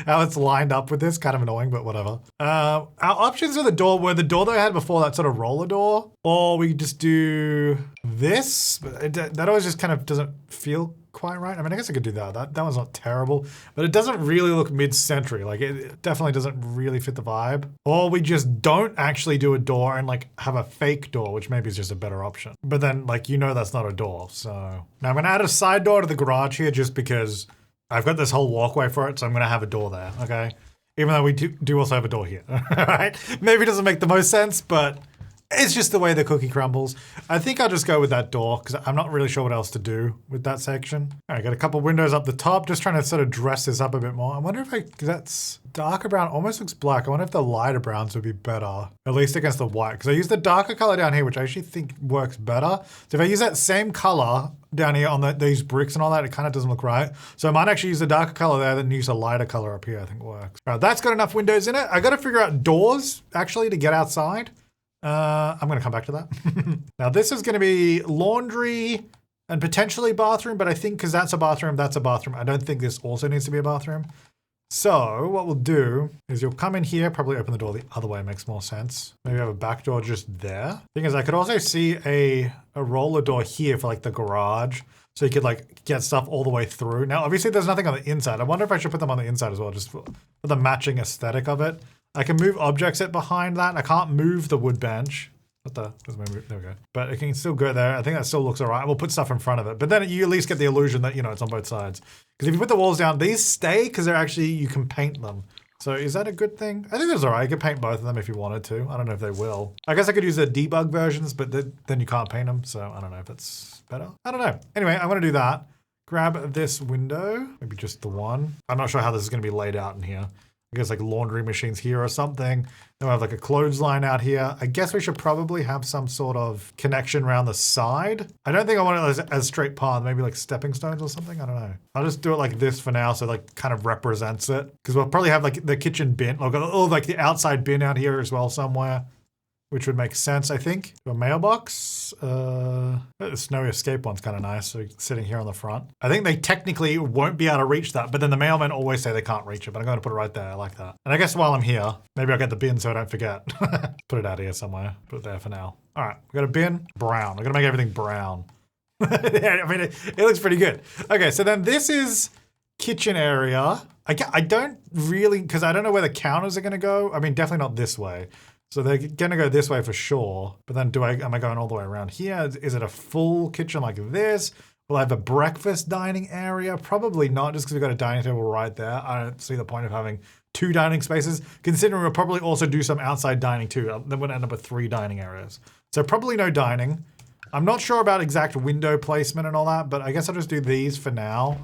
how it's lined up with this. Kind of annoying, but whatever. Our options are the door were the door that I had before, that sort of roller door, or we just do this. But that always just kind of doesn't feel quite right. I mean, I guess I could do that. That one's not terrible, but it doesn't really look mid-century. Like it definitely doesn't really fit the vibe. Or we just don't actually do a door and like have a fake door, which maybe is just a better option. But then like, you know, that's not a door. So now I'm gonna add a side door to the garage here just because I've got this whole walkway for it. So I'm gonna have a door there, okay? Even though we do also have a door here, all right? Maybe it doesn't make the most sense, but it's just the way the cookie crumbles. I think I'll just go with that door because I'm not really sure what else to do with that section. All right, got a couple windows up the top, just trying to sort of dress this up a bit more. I wonder if that's darker brown, almost looks black. I wonder if the lighter browns would be better, at least against the white. Because I use the darker color down here, which I actually think works better. So if I use that same color down here on these bricks and all that, it kind of doesn't look right. So I might actually use the darker color there, then use a lighter color up here, I think works. All right, that's got enough windows in it. I got to figure out doors, actually, to get outside. I'm gonna come back to that. Now this is gonna be laundry and potentially bathroom, but I think because that's a bathroom, I don't think this also needs to be a bathroom. So what we'll do is you'll come in here, probably open the door the other way, makes more sense. Maybe have a back door just there. Thing is, I could also see a roller door here for like the garage. So you could like get stuff all the way through. Now, obviously there's nothing on the inside. I wonder if I should put them on the inside as well, just for the matching aesthetic of it. I can move objects behind that. I can't move the wood bench. There we go. But it can still go there. I think that still looks all right. We'll put stuff in front of it. But then you at least get the illusion that, you know, it's on both sides. Because if you put the walls down, these stay because they're actually, you can paint them. So is that a good thing? I think that's all right. You can paint both of them if you wanted to. I don't know if they will. I guess I could use the debug versions, but then you can't paint them. So I don't know if that's better. I don't know. Anyway, I'm going to do that. Grab this window, maybe just the one. I'm not sure how this is going to be laid out in here. I guess like laundry machines here or something. Then we have like a clothesline out here. I guess we should probably have some sort of connection around the side. I don't think I want it as straight path, maybe like stepping stones or something. I don't know. I'll just do it like this for now. So like kind of represents it. Because we'll probably have like the kitchen bin, like the outside bin out here as well somewhere, which would make sense, I think. A mailbox. The snowy escape one's kind of nice. So sitting here on the front. I think they technically won't be able to reach that, but then the mailmen always say they can't reach it, but I'm going to put it right there. I like that. And I guess while I'm here, maybe I'll get the bin so I don't forget. Put it out here somewhere. Put it there for now. All right, we got a bin. Brown. We're going to make everything brown. Yeah, I mean, it looks pretty good. Okay, so then this is kitchen area. I don't really, because I don't know where the counters are going to go. I mean, definitely not this way. So they're gonna go this way for sure, but then am I going all the way around here? Is it a full kitchen like this? Will I have a breakfast dining area? Probably not, just because we've got a dining table right there. I don't see the point of having 2 dining spaces, considering we'll probably also do some outside dining too. Then we'll end up with 3 dining areas. So probably no dining. I'm not sure about exact window placement and all that, but I guess I'll just do these for now.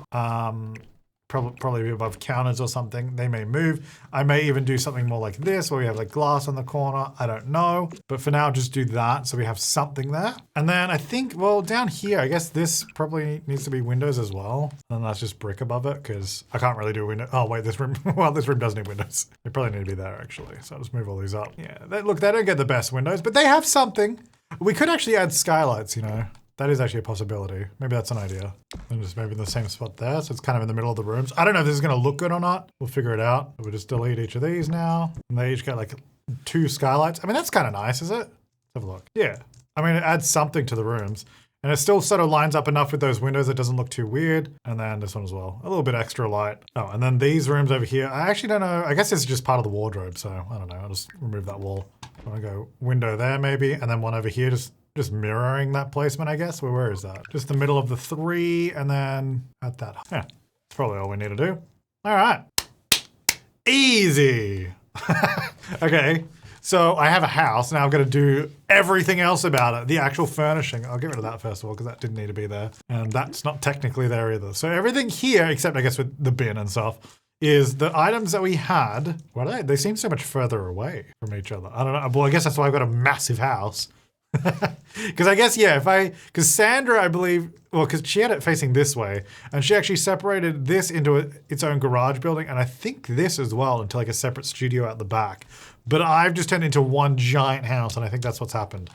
Probably be above counters or something. They may move. I may even do something more like this where we have like glass on the corner. I don't know. But for now, just do that so we have something there. And then I think, well, down here, I guess this probably needs to be windows as well. And that's just brick above it because I can't really do a window. Oh, wait, this room, well, this room does need windows. They probably need to be there actually. So I'll just move all these up. Yeah, look, they don't get the best windows, but they have something. We could actually add skylights, you know. That is actually a possibility. Maybe that's an idea. And just maybe in the same spot there. So it's kind of in the middle of the rooms. I don't know if this is going to look good or not. We'll figure it out. We'll just delete each of these now. And they each get like 2 skylights. I mean, that's kind of nice, is it? Let's have a look. Yeah. I mean, it adds something to the rooms. And it still sort of lines up enough with those windows. It doesn't look too weird. And then this one as well. A little bit extra light. Oh, and then these rooms over here. I actually don't know. I guess this is just part of the wardrobe. So I don't know. I'll just remove that wall. I'm going to go window there maybe. And then one over here just mirroring that placement, I guess. Where is that? Just the middle of the 3 and then at that. Yeah, that's probably all we need to do. All right. Easy. Okay, so I have a house. Now I've got to do everything else about it. The actual furnishing. I'll get rid of that first of all because that didn't need to be there. And that's not technically there either. So everything here, except I guess with the bin and stuff, is the items that we had. Well, they seem so much further away from each other. I don't know. Well, I guess that's why I've got a massive house. Because I guess, yeah, because Sandra, I believe, well, because she had it facing this way, and she actually separated this into its own garage building, and I think this as well into like a separate studio out the back. But I've just turned into one giant house, and I think that's what's happened.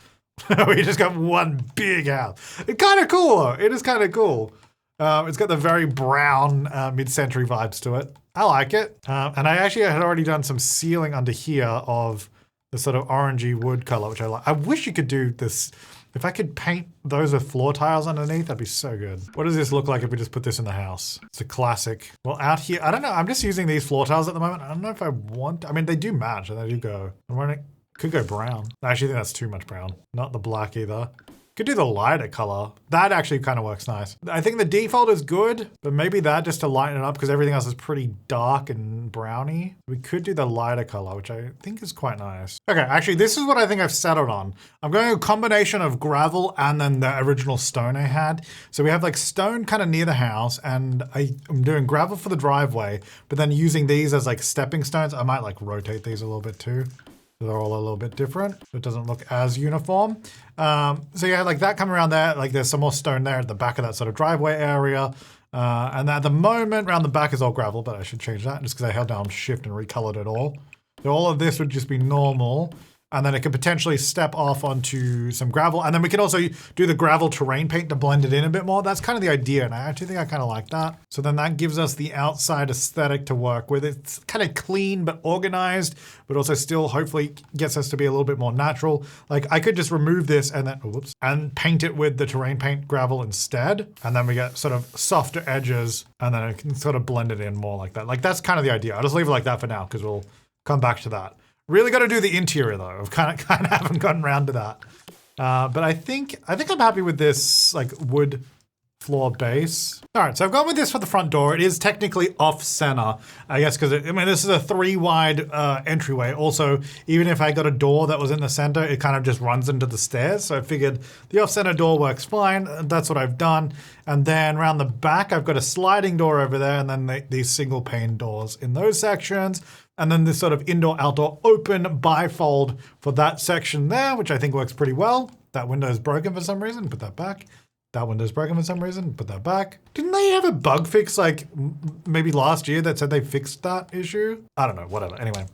We just got one big house. It's kind of cool, though. It is kind of cool. It's got the very brown mid-century vibes to it. I like it. And I actually had already done some sealing under here of the sort of orangey wood color, which I like. I wish you could do this If I could paint those with floor tiles underneath, that'd be so good. What does this look like if we just put this in the house? It's a classic. Well, out here, I don't know. I'm just using these floor tiles at the moment. I don't know if I want, I mean, they do match and they do go. I'm wondering, could go brown. I actually think that's too much brown. Not the black either. Could do the lighter color. That actually kind of works nice. I think the default is good, but maybe that just to lighten it up because everything else is pretty dark and browny. We could do the lighter color, which I think is quite nice. Okay, actually, this is what I think I've settled on. I'm going a combination of gravel and then the original stone I had. So we have like stone kind of near the house and I'm doing gravel for the driveway, but then using these as like stepping stones. I might like rotate these a little bit too. They're all a little bit different. It doesn't look as uniform. So yeah, like that coming around there, like there's some more stone there at the back of that sort of driveway area. And at the moment, around the back is all gravel, but I should change that just because I held down shift and recolored it all. So all of this would just be normal. And then it could potentially step off onto some gravel. And then we can also do the gravel terrain paint to blend it in a bit more. That's kind of the idea. And I actually think I kind of like that. So then that gives us the outside aesthetic to work with. It's kind of clean, but organized, but also still hopefully gets us to be a little bit more natural. Like I could just remove this and then, whoops, and paint it with the terrain paint gravel instead. And then we get sort of softer edges and then it can sort of blend it in more like that. Like that's kind of the idea. I'll just leave it like that for now because we'll come back to that. Really got to do the interior though. I've kind of haven't gotten around to that. But I think I'm happy with this like wood floor base. All right, so I've gone with this for the front door. It is technically off center, I guess, because I mean, this is a 3 wide entryway. Also, even if I got a door that was in the center, it kind of just runs into the stairs. So I figured the off center door works fine. That's what I've done. And then around the back, I've got a sliding door over there and then these single pane doors in those sections. And then this sort of indoor-outdoor open bifold for that section there, which I think works pretty well. That window is broken for some reason, put that back. That window's broken for some reason, put that back. Didn't they have a bug fix like maybe last year that said they fixed that issue? I don't know, whatever, anyway.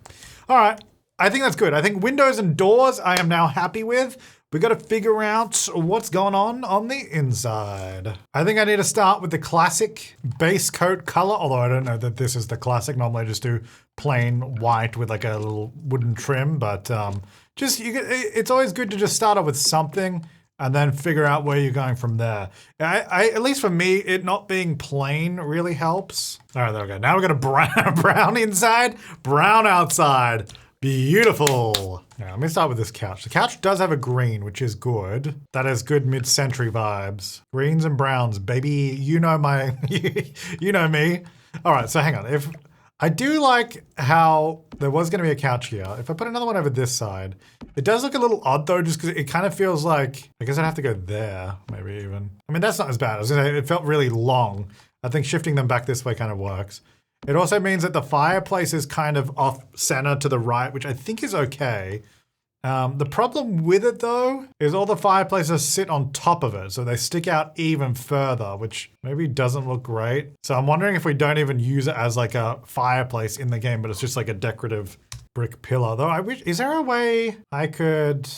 All right, I think that's good. I think windows and doors I am now happy with. We got to figure out what's going on the inside. I think I need to start with the classic base coat color, although I don't know that this is the classic. Normally I just do plain white with like a little wooden trim, but it's always good to just start off with something and then figure out where you're going from there. At least for me, it not being plain really helps. All right, there we go. Now we're gonna brown inside, brown outside. Beautiful. Now, let me start with this couch. The couch does have a green, which is good. That is good mid-century vibes. Greens and browns, baby. You know my, you know me. All right, so hang on. If I do like how there was gonna be a couch here. If I put another one over this side, it does look a little odd though, just because it kind of feels like, I guess I'd have to go there, maybe even. I mean, that's not as bad. I was gonna say, it felt really long. I think shifting them back this way kind of works. It also means that the fireplace is kind of off center to the right, which I think is okay. The problem with it though, is all the fireplaces sit on top of it. So they stick out even further, which maybe doesn't look great. So I'm wondering if we don't even use it as like a fireplace in the game, but it's just like a decorative brick pillar. Though I wish, is there a way I could,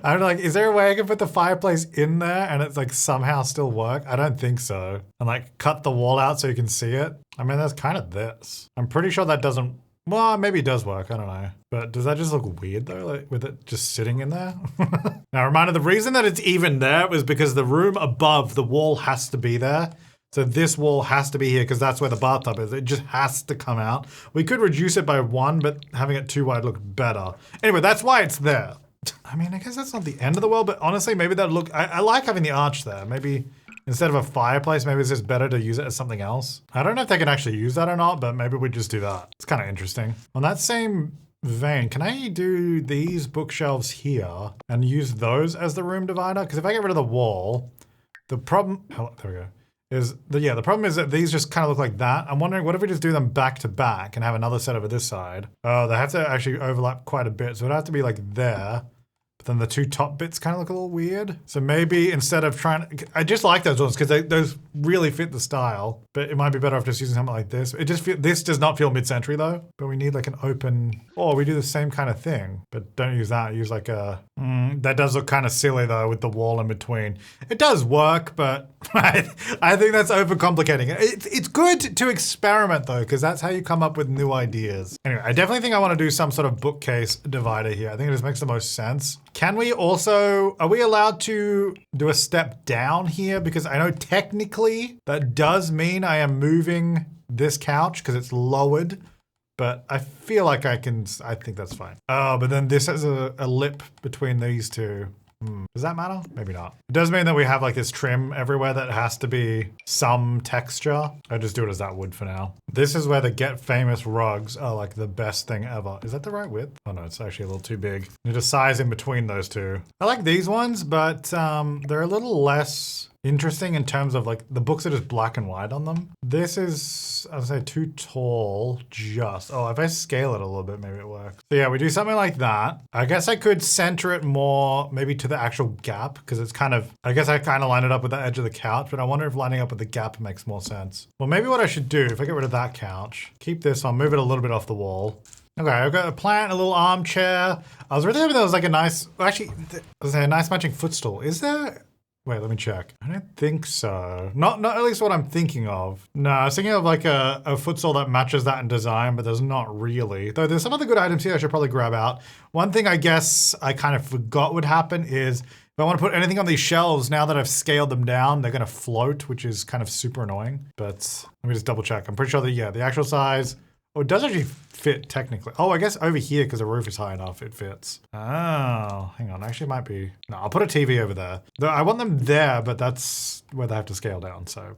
I don't know, like, is there a way I could put the fireplace in there and it's like somehow still work? I don't think so. And like cut the wall out so you can see it. I mean, that's kind of this. I'm pretty sure that doesn't, well, maybe it does work, I don't know. But does that just look weird though, like with it just sitting in there? Now, reminder, the reason that it's even there was because the room above the wall has to be there. So this wall has to be here because that's where the bathtub is. It just has to come out. We could reduce it by 1, but having it too wide looked better. Anyway, that's why it's there. I mean, I guess that's not the end of the world, but honestly, maybe that'd look, I like having the arch there. Maybe instead of a fireplace, maybe it's just better to use it as something else. I don't know if they can actually use that or not, but maybe we just do that. It's kind of interesting. On that same vein, can I do these bookshelves here and use those as the room divider? Because if I get rid of the wall, the problem, oh, there we go. The problem is that these just kind of look like that. I'm wondering, what if we just do them back to back and have another set over this side? Oh, they have to actually overlap quite a bit. So it'd have to be like there. But then the two top bits kind of look a little weird. So maybe instead of trying, I just like those ones because those really fit the style, but it might be better off just using something like this. This does not feel mid-century though, but we need like an open, or we do the same kind of thing, but don't use that. Use like a, that does look kind of silly though with the wall in between. It does work, but I think that's overcomplicating it. It's good to experiment though, because that's how you come up with new ideas. Anyway, I definitely think I want to do some sort of bookcase divider here. I think it just makes the most sense. Can we also, are we allowed to do a step down here? Because I know technically that does mean I am moving this couch because it's lowered, but I feel like I think that's fine. Oh, but then this has a lip between these two. Does that matter? Maybe not. It does mean that we have like this trim everywhere that has to be some texture. I just do it as that wood for now. This is where the Get Famous rugs are like the best thing ever. Is that the right width? Oh no, it's actually a little too big. Need a size in between those two. I like these ones, but they're a little less interesting in terms of like the books are just black and white on them. This is, I'd say too tall just. Oh, if I scale it a little bit, maybe it works. So yeah, we do something like that. I guess I could center it more maybe to the actual gap because it's kind of, I guess I kind of line it up with the edge of the couch, but I wonder if lining up with the gap makes more sense. Well, maybe what I should do, if I get rid of that couch, keep this on, move it a little bit off the wall. Okay, I've got a plant, a little armchair. I was really hoping there was like a nice, actually, there's a nice matching footstool. Is there? Wait, let me check. I don't think so. Not at least what I'm thinking of. No, I was thinking of like a footstool that matches that in design, but there's not really. Though there's some other good items here I should probably grab out. One thing I guess I kind of forgot would happen is if I want to put anything on these shelves, now that I've scaled them down, they're going to float, which is kind of super annoying. But let me just double check. I'm pretty sure that, yeah, the actual size, oh, it does actually fit technically. Oh, I guess over here, because the roof is high enough, it fits. Oh, hang on. Actually, it might be. No, I'll put a TV over there. I want them there, but that's where they have to scale down. So,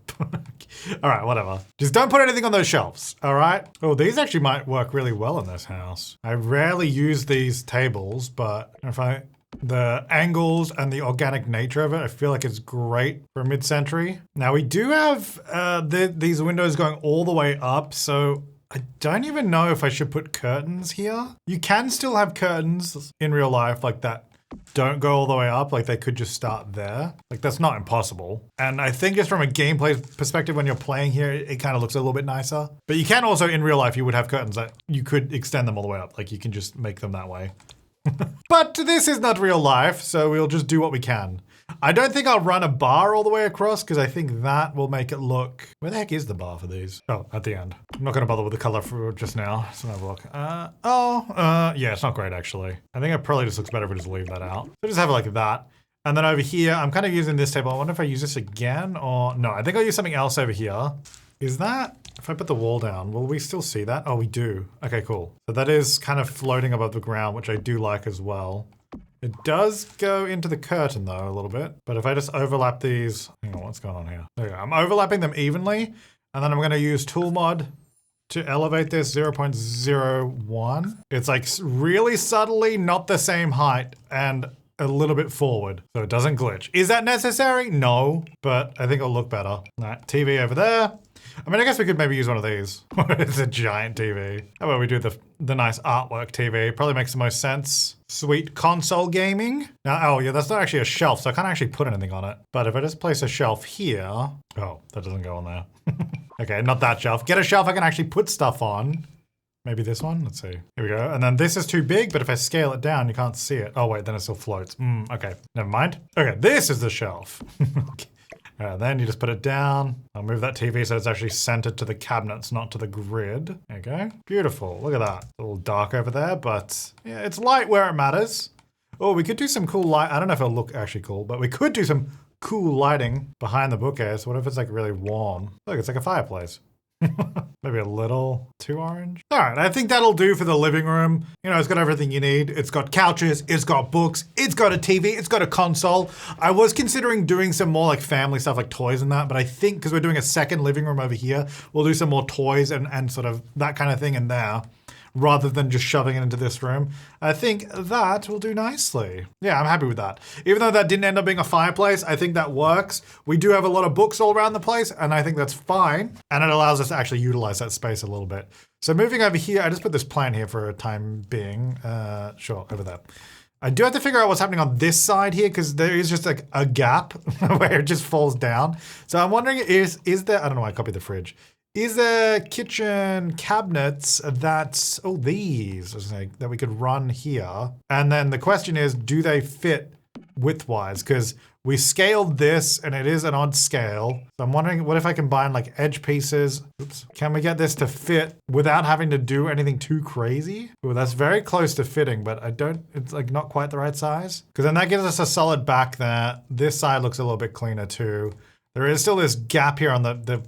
all right, whatever. Just don't put anything on those shelves. All right. Oh, these actually might work really well in this house. I rarely use these tables, but if the angles and the organic nature of it, I feel like it's great for mid-century. Now we do have these windows going all the way up, so I don't even know if I should put curtains here. You can still have curtains in real life like that don't go all the way up, like they could just start there. Like that's not impossible. And I think just from a gameplay perspective when you're playing here, it kind of looks a little bit nicer. But you can also, in real life, you would have curtains that you could extend them all the way up. Like you can just make them that way. But this is not real life, so we'll just do what we can. I don't think I'll run a bar all the way across because I think that will make it look... Where the heck is the bar for these? Oh, at the end. I'm not going to bother with the color for just now. Let's have a look. Yeah, it's not great actually. I think it probably just looks better if we just leave that out. So just have it like that. And then over here, I'm kind of using this table. I wonder if I use this again or... No, I think I'll use something else over here. Is that... If I put the wall down, will we still see that? Oh, we do. Okay, cool. So that is kind of floating above the ground, which I do like as well. It does go into the curtain though a little bit, but if I just overlap these, hang on, what's going on here? There we go. I'm overlapping them evenly, and then I'm going to use tool mod to elevate this 0.01. It's like really subtly not the same height and a little bit forward, so it doesn't glitch. Is that necessary? No, but I think it'll look better. All right, TV over there. I mean, I guess we could maybe use one of these. It's a giant TV. How about we do the nice artwork TV? Probably makes the most sense. Sweet console gaming. Now, oh yeah, that's not actually a shelf, so I can't actually put anything on it. But if I just place a shelf here, oh, that doesn't go on there. Okay, not that shelf. Get a shelf I can actually put stuff on. Maybe this one, let's see. Here we go. And then this is too big, but if I scale it down, you can't see it. Oh wait, then it still floats. Okay, never mind. Okay, this is the shelf. Okay. Then you just put it down. I'll move that TV so it's actually centered to the cabinets, not to the grid. There you go. Beautiful. Look at that. It's a little dark over there, but yeah, it's light where it matters. Oh, we could do some cool light. I don't know if it'll look actually cool, but we could do some cool lighting behind the bookcase. What if it's like really warm? Look, it's like a fireplace. Maybe a little too orange. All right, I think that'll do for the living room. You know, it's got everything you need. It's got couches, it's got books, it's got a TV, it's got a console. I was considering doing some more like family stuff, like toys and that, but I think because we're doing a second living room over here, we'll do some more toys and sort of that kind of thing in there, rather than just shoving it into this room. I think that will do nicely. Yeah, I'm happy with that. Even though that didn't end up being a fireplace, I think that works. We do have a lot of books all around the place, and I think that's fine. And it allows us to actually utilize that space a little bit. So moving over here, I just put this plant here for a time being. Sure, over there. I do have to figure out what's happening on this side here because there is just like a gap where it just falls down. So I'm wondering is there, I don't know why I copied the fridge. Is there kitchen cabinets that, oh, these, that we could run here? And then the question is, do they fit widthwise? Because we scaled this and it is an odd scale. So I'm wondering, what if I combine like edge pieces? Oops. Can we get this to fit without having to do anything too crazy? Ooh, that's very close to fitting, but it's like not quite the right size. Because then that gives us a solid back there. This side looks a little bit cleaner too. There is still this gap here on the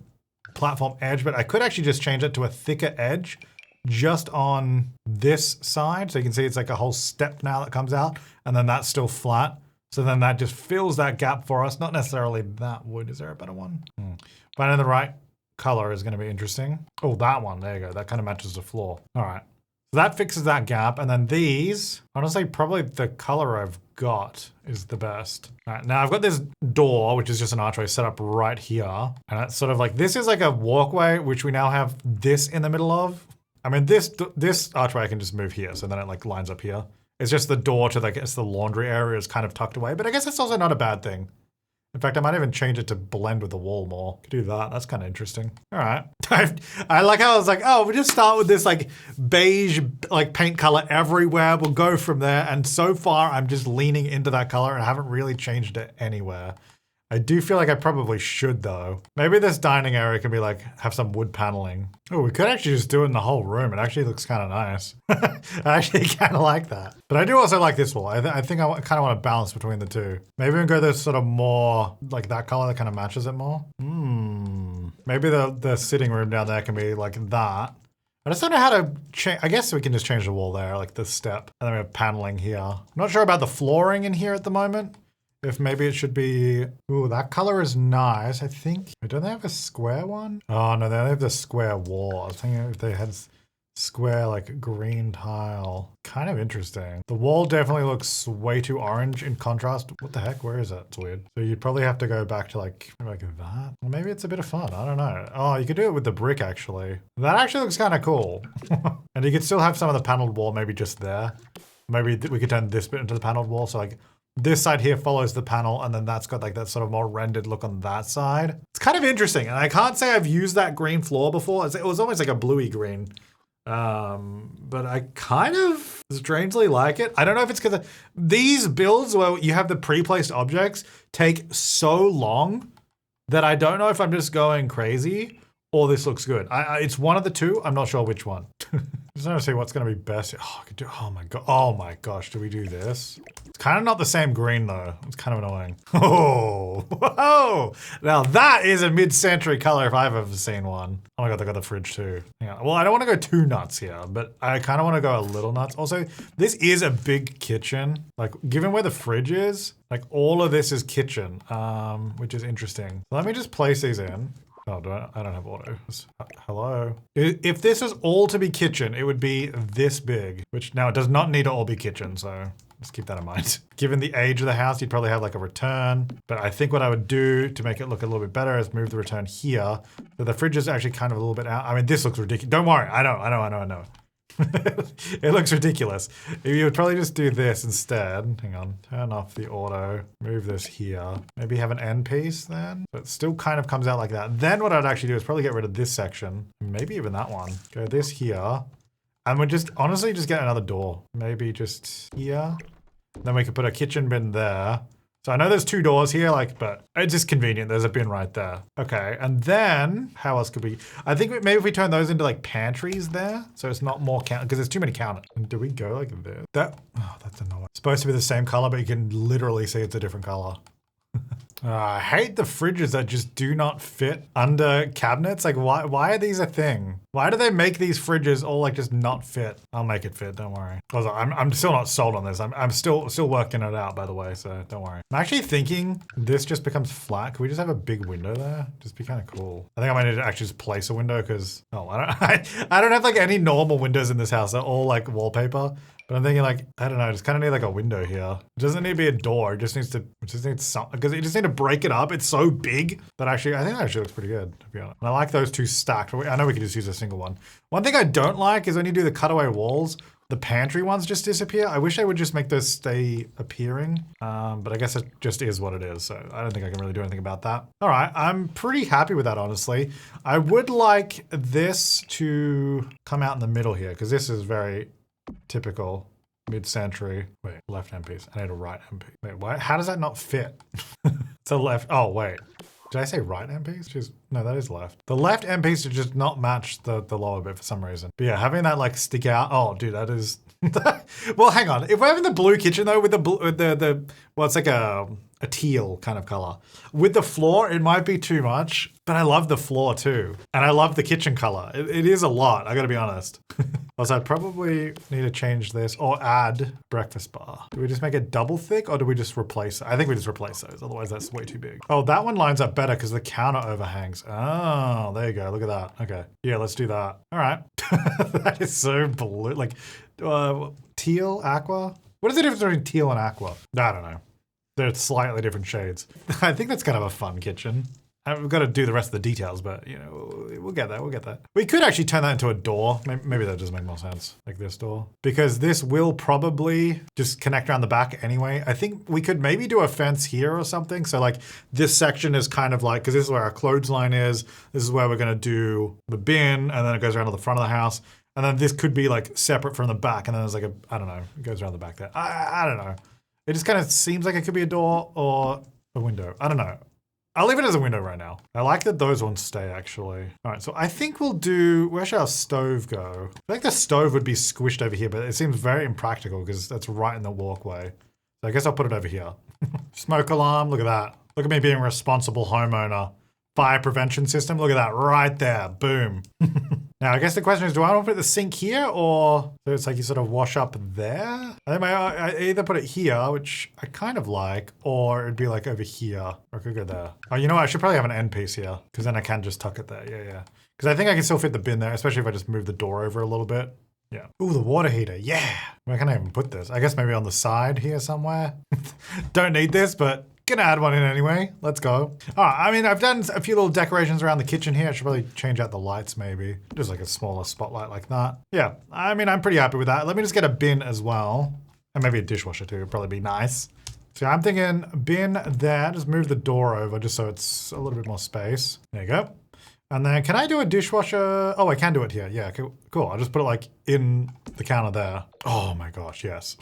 platform edge, but I could actually just change it to a thicker edge just on this side. So you can see it's like a whole step now that comes out, and then that's still flat. So then that just fills that gap for us. Not necessarily that wood. Is there a better one? Finding the right color is going to be interesting. Oh, that one. There you go. That kind of matches the floor. All right. So that fixes that gap. And then these, honestly, probably the color I've got is the best. All right. Now I've got this door, which is just an archway set up right here. And it's sort of like, this is like a walkway, which we now have this in the middle of. I mean, this archway I can just move here. So then it like lines up here. It's just the door to, I guess, the laundry area is kind of tucked away, but I guess that's also not a bad thing. In fact, I might even change it to blend with the wall more. Could do that. That's kind of interesting. All right. I like how I was like, oh, we'll just start with this like beige like paint color everywhere. We'll go from there. And so far, I'm just leaning into that color and I haven't really changed it anywhere. I do feel like I probably should though. Maybe this dining area can be like, have some wood paneling. Oh, we could actually just do it in the whole room. It actually looks kind of nice. I actually kind of like that. But I do also like this wall. I think I kind of want to balance between the two. Maybe we can go this sort of more, like that color that kind of matches it more. Maybe the sitting room down there can be like that. I just don't know how to change. I guess we can just change the wall there, like this step. And then we have paneling here. I'm not sure about the flooring in here at the moment. If maybe it should be, ooh, that color is nice, I think. Don't they have a square one? Oh no, they only have the square wall. I was thinking if they had square like green tile. Kind of interesting. The wall definitely looks way too orange in contrast. What the heck, where is it? It's weird. So you'd probably have to go back to like that. Or maybe it's a bit of fun, I don't know. Oh, you could do it with the brick actually. That actually looks kind of cool. And you could still have some of the paneled wall maybe just there. Maybe we could turn this bit into the paneled wall, so like, this side here follows the panel, and then that's got like that sort of more rendered look on that side. It's kind of interesting, and I can't say I've used that green floor before. It was almost like a bluey green, but I kind of strangely like it. I don't know if it's because these builds where you have the pre-placed objects take so long that I don't know if I'm just going crazy or this looks good. It's one of the two. I'm not sure which one. Just want to see what's going to be best. Oh, I could do, oh my gosh, do we do this? It's kind of not the same green though. It's kind of annoying. Oh, whoa. Now that is a mid-century color if I've ever seen one. Oh my God, they got the fridge too. Yeah. Well, I don't want to go too nuts here, but I kind of want to go a little nuts. Also, this is a big kitchen. Like, given where the fridge is, like all of this is kitchen, which is interesting. Let me just place these in. Oh, I don't have auto. Hello? If this was all to be kitchen, it would be this big, which now it does not need to all be kitchen, so just keep that in mind. Given the age of the house, you'd probably have like a return, but I think what I would do to make it look a little bit better is move the return here. So the fridge is actually kind of a little bit out. I mean, this looks ridiculous. Don't worry, I know. It looks ridiculous. You would probably just do this instead. Hang on, turn off the auto, move this here. Maybe have an end piece then. So it still kind of comes out like that. Then what I'd actually do is probably get rid of this section. Maybe even that one. Go this here. And we'll just, honestly, just get another door. Maybe just here. Then we could put a kitchen bin there. So I know there's two doors here, like, but it's just convenient. There's a bin right there. Okay, and then how else could we? I think maybe if we turn those into like pantries there, so it's not more count because there's too many counters. And do we go like this? That's annoying. It's supposed to be the same color, but you can literally see it's a different color. I hate the fridges that just do not fit under cabinets. Like, why are these a thing? Why do they make these fridges all like just not fit? I'll make it fit, don't worry. Also, I'm still not sold on this. I'm still working it out, by the way, so don't worry. I'm actually thinking this just becomes flat. Can we just have a big window there? Just be kind of cool. I think I might need to actually just place a window because, I don't have like any normal windows in this house. They're all like wallpaper. But I'm thinking like, I don't know, just kind of need like a window here. It doesn't need to be a door. It just needs something, because you just need to break it up. It's so big that actually, I think that actually looks pretty good, to be honest. And I like those two stacked. I know we could just use a single one. One thing I don't like is when you do the cutaway walls, the pantry ones just disappear. I wish I would just make those stay appearing, but I guess it just is what it is, so I don't think I can really do anything about that. All right, I'm pretty happy with that, honestly. I would like this to come out in the middle here, because this is very typical mid-century. Wait, left-hand piece. I need a right-hand piece. Wait, why? How does that not fit? It's a left. Oh, wait. Did I say right end piece? No, that is left. The left end piece should just not match the lower bit for some reason. But yeah, having that like stick out. Oh, dude, that is. Well, hang on. If we're having the blue kitchen though, with the well, it's like a teal kind of color. With the floor, it might be too much, but I love the floor too. And I love the kitchen color. It is a lot, I gotta be honest. Also, I'd probably need to change this or add breakfast bar. Do we just make it double thick or do we just replace it? I think we just replace those, otherwise that's way too big. Oh, that one lines up better because the counter overhangs. Oh, there you go, look at that. Okay, yeah, let's do that. All right. That is so blue, like teal, aqua? What is the difference between teal and aqua? I don't know. They're slightly different shades. I think that's kind of a fun kitchen. We've got to do the rest of the details, but you know, we'll get that, we'll get that. We could actually turn that into a door. Maybe that does make more sense, like this door. Because this will probably just connect around the back anyway. I think we could maybe do a fence here or something. So like this section is kind of like, because this is where our clothesline is. This is where we're gonna do the bin, and then it goes around to the front of the house. And then this could be like separate from the back, and then there's like a, I don't know, it goes around the back there. I don't know. It just kind of seems like it could be a door or a window. I don't know. I'll leave it as a window right now. I like that those ones stay, actually. All right, so I think we'll do, where should our stove go? I think the stove would be squished over here, but it seems very impractical because that's right in the walkway. So I guess I'll put it over here. Smoke alarm, look at that. Look at me being a responsible homeowner. Fire prevention system, look at that right there, boom. Now, I guess the question is, do I want to put the sink here or so it's like you sort of wash up there? I think I either put it here, which I kind of like, or it'd be like over here, or I could go there. Oh, you know what? I should probably have an end piece here because then I can just tuck it there. Yeah. Because I think I can still fit the bin there, especially if I just move the door over a little bit. Yeah. Ooh, the water heater. Yeah. Where can I even put this? I guess maybe on the side here somewhere. Don't need this, but gonna add one in anyway. Let's go. All right, I mean, I've done a few little decorations around the kitchen here. I should probably change out the lights maybe. Just like a smaller spotlight like that. Yeah, I mean, I'm pretty happy with that. Let me just get a bin as well. And maybe a dishwasher too, would probably be nice. So I'm thinking bin there, just move the door over just so it's a little bit more space. There you go. And then can I do a dishwasher? Oh, I can do it here. Yeah, cool. I'll just put it like in the counter there. Oh my gosh, yes.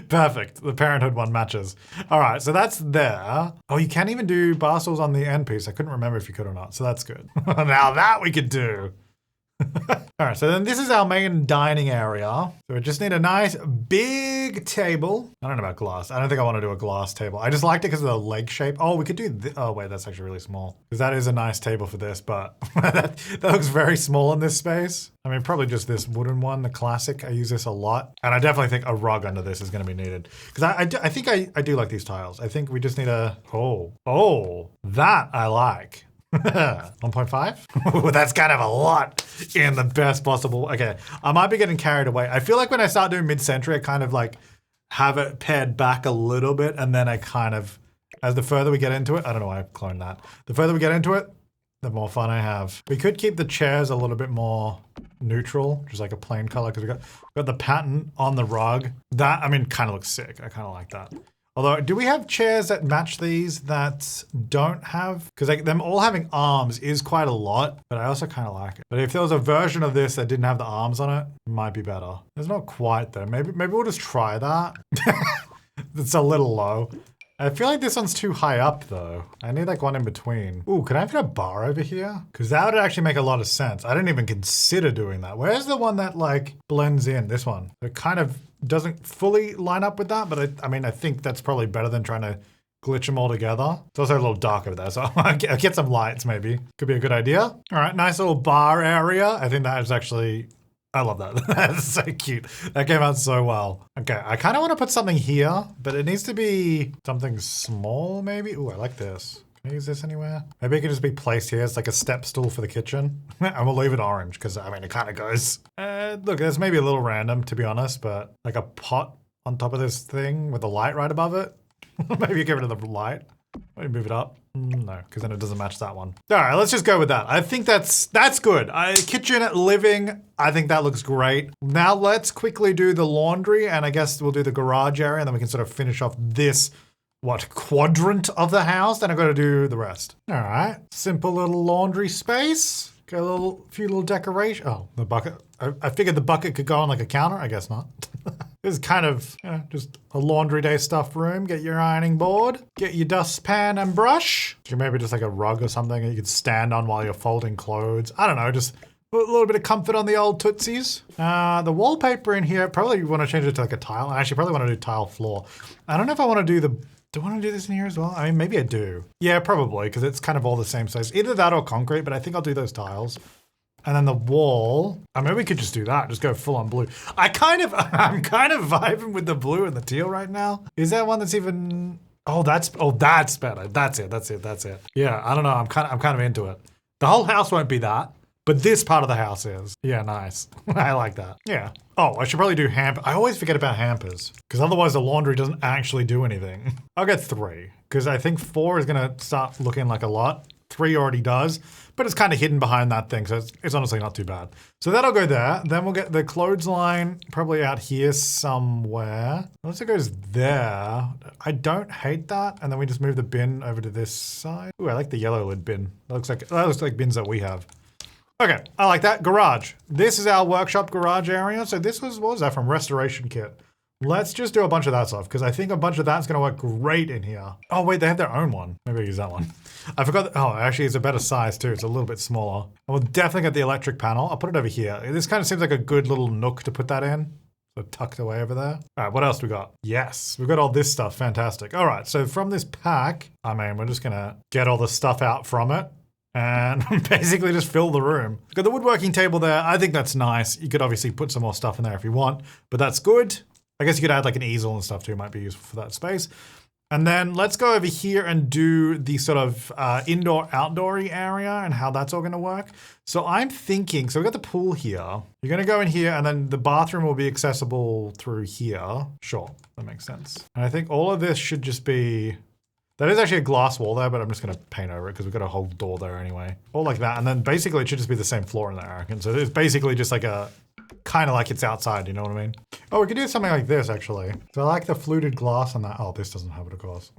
Perfect. The Parenthood one matches. All right, so that's there. Oh, you can't even do bar stools on the end piece. I couldn't remember if you could or not, so that's good. Now that we could do. All right, so then this is our main dining area. So we just need a nice big table. I don't know about glass. I don't think I want to do a glass table. I just liked it because of the leg shape. Oh, we could do oh wait, that's actually really small. Because that is a nice table for this, but that looks very small in this space. I mean, probably just this wooden one, the classic. I use this a lot. And I definitely think a rug under this is going to be needed. Because I think I do like these tiles. I think we just need a, oh, that I like. 1.5? Well, that's kind of a lot in the best possible. Okay, I might be getting carried away. I feel like when I start doing mid-century, I kind of like have it pared back a little bit, and then I kind of, as the further we get into it, I don't know why I cloned that. The further we get into it, the more fun I have. We could keep the chairs a little bit more neutral, just like a plain color, because we got the pattern on the rug. That, I mean, kind of looks sick. I kind of like that. Although, do we have chairs that match these that don't have? Because like, them all having arms is quite a lot, but I also kind of like it. But if there was a version of this that didn't have the arms on it, it might be better. It's not quite though. Maybe we'll just try that. It's a little low. I feel like this one's too high up though. I need like one in between. Ooh, can I put a bar over here? Because that would actually make a lot of sense. I didn't even consider doing that. Where's the one that like blends in? This one. It kind of doesn't fully line up with that, but I mean, I think that's probably better than trying to glitch them all together. It's also a little dark over there, so I'll get some lights maybe. Could be a good idea. All right, nice little bar area. I think that is actually, I love that. That's so cute. That came out so well. Okay, I kind of want to put something here, but it needs to be something small maybe. Ooh, I like this. Can I use this anywhere? Maybe it can just be placed here. It's like a step stool for the kitchen. And we'll leave it orange because I mean, it kind of goes. Look, it's maybe a little random to be honest, but like a pot on top of this thing with a light right above it. Maybe get rid of the light. Let me move it up. No, because then it doesn't match that one. All right, let's just go with that. I think that's good. Kitchen, living, I think that looks great. Now let's quickly do the laundry, and I guess we'll do the garage area, and then we can sort of finish off this, quadrant of the house. Then I've got to do the rest. All right, simple little laundry space. Got a few little decorations. Oh, the bucket. I figured the bucket could go on like a counter. I guess not. This is kind of, just a laundry day stuff room. Get your ironing board, get your dustpan and brush. Maybe just like a rug or something that you could stand on while you're folding clothes. I don't know, just a little bit of comfort on the old tootsies. The wallpaper in here, probably want to change it to like a tile. I actually probably want to do tile floor. I don't know if I want to do do I want to do this in here as well? I mean, maybe I do. Yeah, probably, because it's kind of all the same size. Either that or concrete, but I think I'll do those tiles. And then the wall, I mean, we could just do that. Just go full on blue. I'm kind of vibing with the blue and the teal right now. Is that one that's even, that's better. That's it. Yeah, I don't know. I'm kind of into it. The whole house won't be that, but this part of the house is. Yeah, nice. I like that. Yeah. Oh, I should probably do hamper. I always forget about hampers because otherwise the laundry doesn't actually do anything. I'll get 3 because I think 4 is going to start looking like a lot. 3 already does, but it's kind of hidden behind that thing, so it's honestly not too bad. So that'll go there. Then we'll get the clothesline probably out here somewhere. Unless it goes there. I don't hate that. And then we just move the bin over to this side. Ooh, I like the yellow lid bin. That looks like bins that we have. Okay, I like that. Garage. This is our workshop garage area. So this was, what was that from? Restoration kit. Let's just do a bunch of that stuff because I think a bunch of that's going to work great in here. Oh, wait, they have their own one. Maybe I'll use that one. I forgot. Actually, it's a better size too. It's a little bit smaller. And we'll definitely get the electric panel. I'll put it over here. This kind of seems like a good little nook to put that in. So tucked away over there. All right, what else we got? Yes, we've got all this stuff. Fantastic. All right, so from this pack, we're just going to get all the stuff out from it. And basically just fill the room. Got the woodworking table there. I think that's nice. You could obviously put some more stuff in there if you want, but that's good. I guess you could add like an easel and stuff too. Might be useful for that space. And then let's go over here and do the sort of indoor-outdoory area and how that's all going to work. So I'm thinking, so we've got the pool here. You're going to go in here and then the bathroom will be accessible through here. Sure, that makes sense. And I think all of this should just be, that is actually a glass wall there, but I'm just going to paint over it because we've got a whole door there anyway. All like that. And then basically it should just be the same floor in there, I reckon. So it's basically just like a, kind of like it's outside, you know what I mean? Oh, we could do something like this, actually. So I like the fluted glass on that. Oh, this doesn't have it, of course.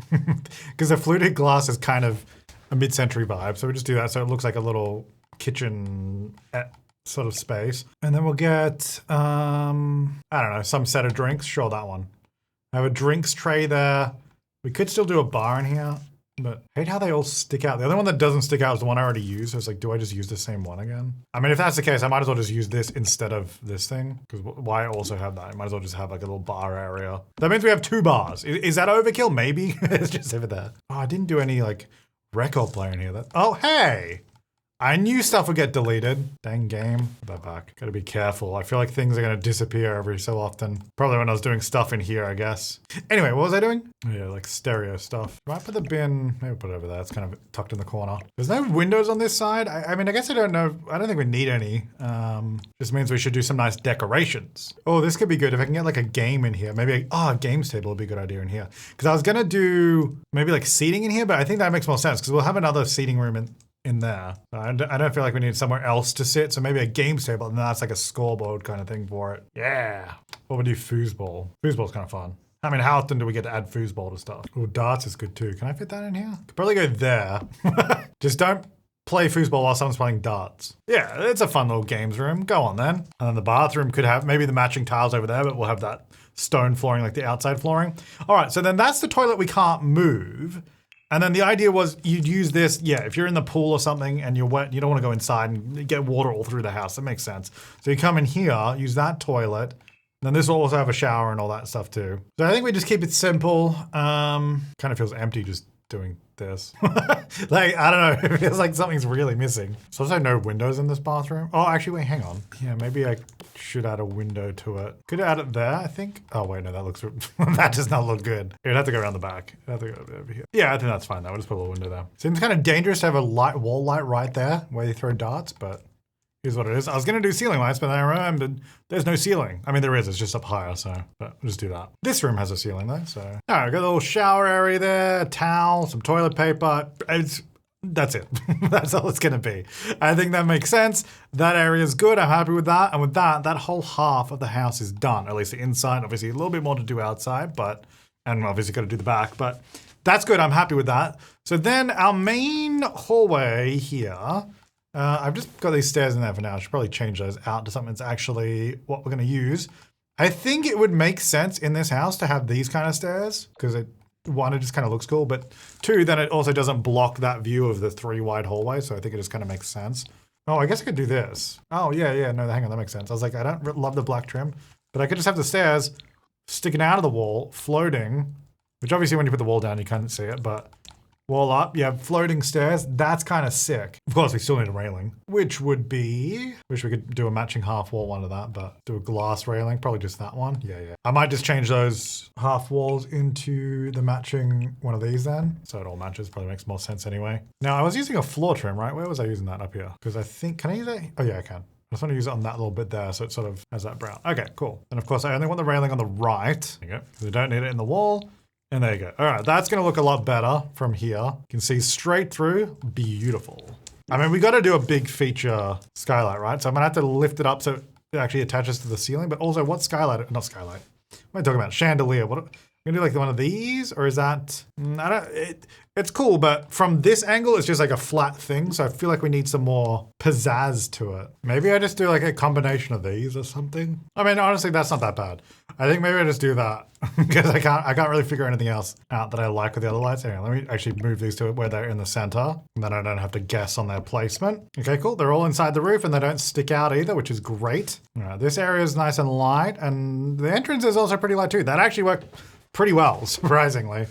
Because the fluted glass is kind of a mid-century vibe. So we just do that so it looks like a little kitchen sort of space. And then we'll get, I don't know, some set of drinks. Sure, that one. I have a drinks tray there. We could still do a bar in here. But I hate how they all stick out. The other one that doesn't stick out is the one I already used. So it's like, do I just use the same one again? I mean, if that's the case, I might as well just use this instead of this thing. Because why also have that? I might as well just have like a little bar area. That means we have 2 bars. Is that overkill? Maybe. It's just over there. Oh, I didn't do any like record player in here. Oh, hey. I knew stuff would get deleted. Dang game. Put that back. Gotta be careful. I feel like things are gonna disappear every so often. Probably when I was doing stuff in here, I guess. Anyway, what was I doing? Oh, yeah, like stereo stuff. Might put the bin, maybe put it over there. It's kind of tucked in the corner. There's no windows on this side. I mean, I guess I don't know. I don't think we need any. Just means we should do some nice decorations. Oh, this could be good if I can get like a game in here. Maybe a games table would be a good idea in here. Because I was gonna do maybe like seating in here, but I think that makes more sense because we'll have another seating room in there. I don't feel like we need somewhere else to sit, so maybe a games table, and that's like a scoreboard kind of thing for it. Yeah. What would we do? Foosball. Foosball's kind of fun. I mean, how often do we get to add foosball to stuff? Oh, darts is good too. Can I fit that in here? Could probably go there. Just don't play foosball while someone's playing darts. Yeah, it's a fun little games room. Go on then. And then the bathroom could have maybe the matching tiles over there, but we'll have that stone flooring like the outside flooring. All right, so then that's the toilet we can't move. And then the idea was you'd use this, if you're in the pool or something and you're wet, you don't want to go inside and get water all through the house. That makes sense. So you come in here, use that toilet. Then this will also have a shower and all that stuff too. So I think we just keep it simple. Kind of feels empty just doing this. Like, I don't know, it feels like something's really missing. So there's no windows in this bathroom. Oh, actually, wait, hang on. Yeah, maybe I should add a window to it. Could add it there, I think. Oh, wait, no, that looks, that does not look good. It'd have to go around the back. It'd have to go over here. Yeah, I think that's fine though. We'll just put a little window there. Seems kind of dangerous to have a wall light right there where you throw darts, but Here's what it is. I was gonna do ceiling lights, but then I remembered there's no ceiling. I mean, there is, it's just up higher, so, but we'll just do that. This room has a ceiling though, so. All right, we've got a little shower area there, a towel, some toilet paper. That's it. That's all it's gonna be. I think that makes sense. That area is good. I'm happy with that. And with that, that whole half of the house is done. At least the inside, obviously a little bit more to do outside, and obviously got to do the back, but that's good. I'm happy with that. So then our main hallway here, I've just got these stairs in there for now. I should probably change those out to something that's actually what we're gonna use. I think it would make sense in this house to have these kind of stairs because one, it just kind of looks cool, but two, then it also doesn't block that view of the 3 wide hallway, so I think it just kind of makes sense. Oh, I guess I could do this. Oh, yeah, no, hang on, that makes sense. I was like, I don't love the black trim, but I could just have the stairs sticking out of the wall, floating, which obviously when you put the wall down, you can't see it, but wall up, yeah, floating stairs, that's kind of sick. Of course, we still need a railing, which would be, wish we could do a matching half wall one of that, but do a glass railing, probably just that one. Yeah. I might just change those half walls into the matching one of these then, so it all matches, probably makes more sense anyway. Now, I was using a floor trim, right? Where was I using that up here? Because I think, can I use it? Oh yeah, I can. I just want to use it on that little bit there, so it sort of has that brown. Okay, cool. And of course, I only want the railing on the right. There you go, because I don't need it in the wall. And there you go. All right, that's gonna look a lot better from here. You can see straight through, beautiful. I mean, we gotta do a big feature skylight, right? So I'm gonna have to lift it up so it actually attaches to the ceiling, but also what skylight, not skylight. What am I talking about? Chandelier. What, I'm gonna do like one of these, or is that, it's cool, but from this angle, it's just like a flat thing. So I feel like we need some more pizzazz to it. Maybe I just do like a combination of these or something. I mean, honestly, that's not that bad. I think maybe I just do that because I can't really figure anything else out that I like with the other lights. Anyway, let me actually move these to where they're in the center, and then I don't have to guess on their placement. Okay, cool. They're all inside the roof and they don't stick out either, which is great. All right, this area is nice and light, and the entrance is also pretty light too. That actually worked pretty well, surprisingly.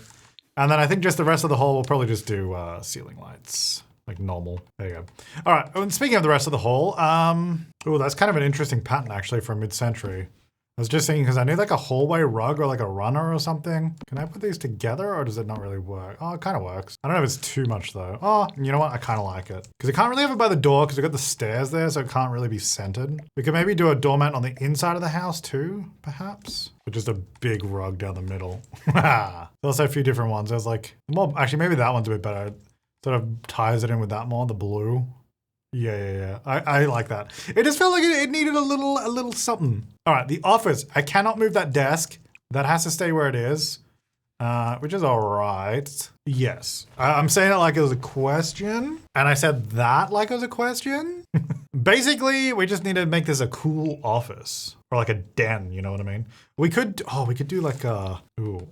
And then I think just the rest of the hall, we'll probably just do ceiling lights, like normal. There you go. All right, and speaking of the rest of the hall, oh, that's kind of an interesting pattern actually from mid-century. I was just thinking, because I need like a hallway rug or like a runner or something. Can I put these together or does it not really work? Oh, it kind of works. I don't know if it's too much though. Oh, you know what? I kind of like it. Because I can't really have it by the door because we've got the stairs there, so it can't really be centered. We could maybe do a doormat on the inside of the house too, perhaps. But just a big rug down the middle. There's also a few different ones. There's like, more, actually maybe that one's a bit better. It sort of ties it in with that more, the blue. Yeah. I like that. It just felt like it needed a little something. All right, the office. I cannot move that desk. That has to stay where it is, which is all right. Yes. I'm saying it like it was a question, and I said that like it was a question. Basically, we just need to make this a cool office. Or like a den, you know what I mean? We could do like a,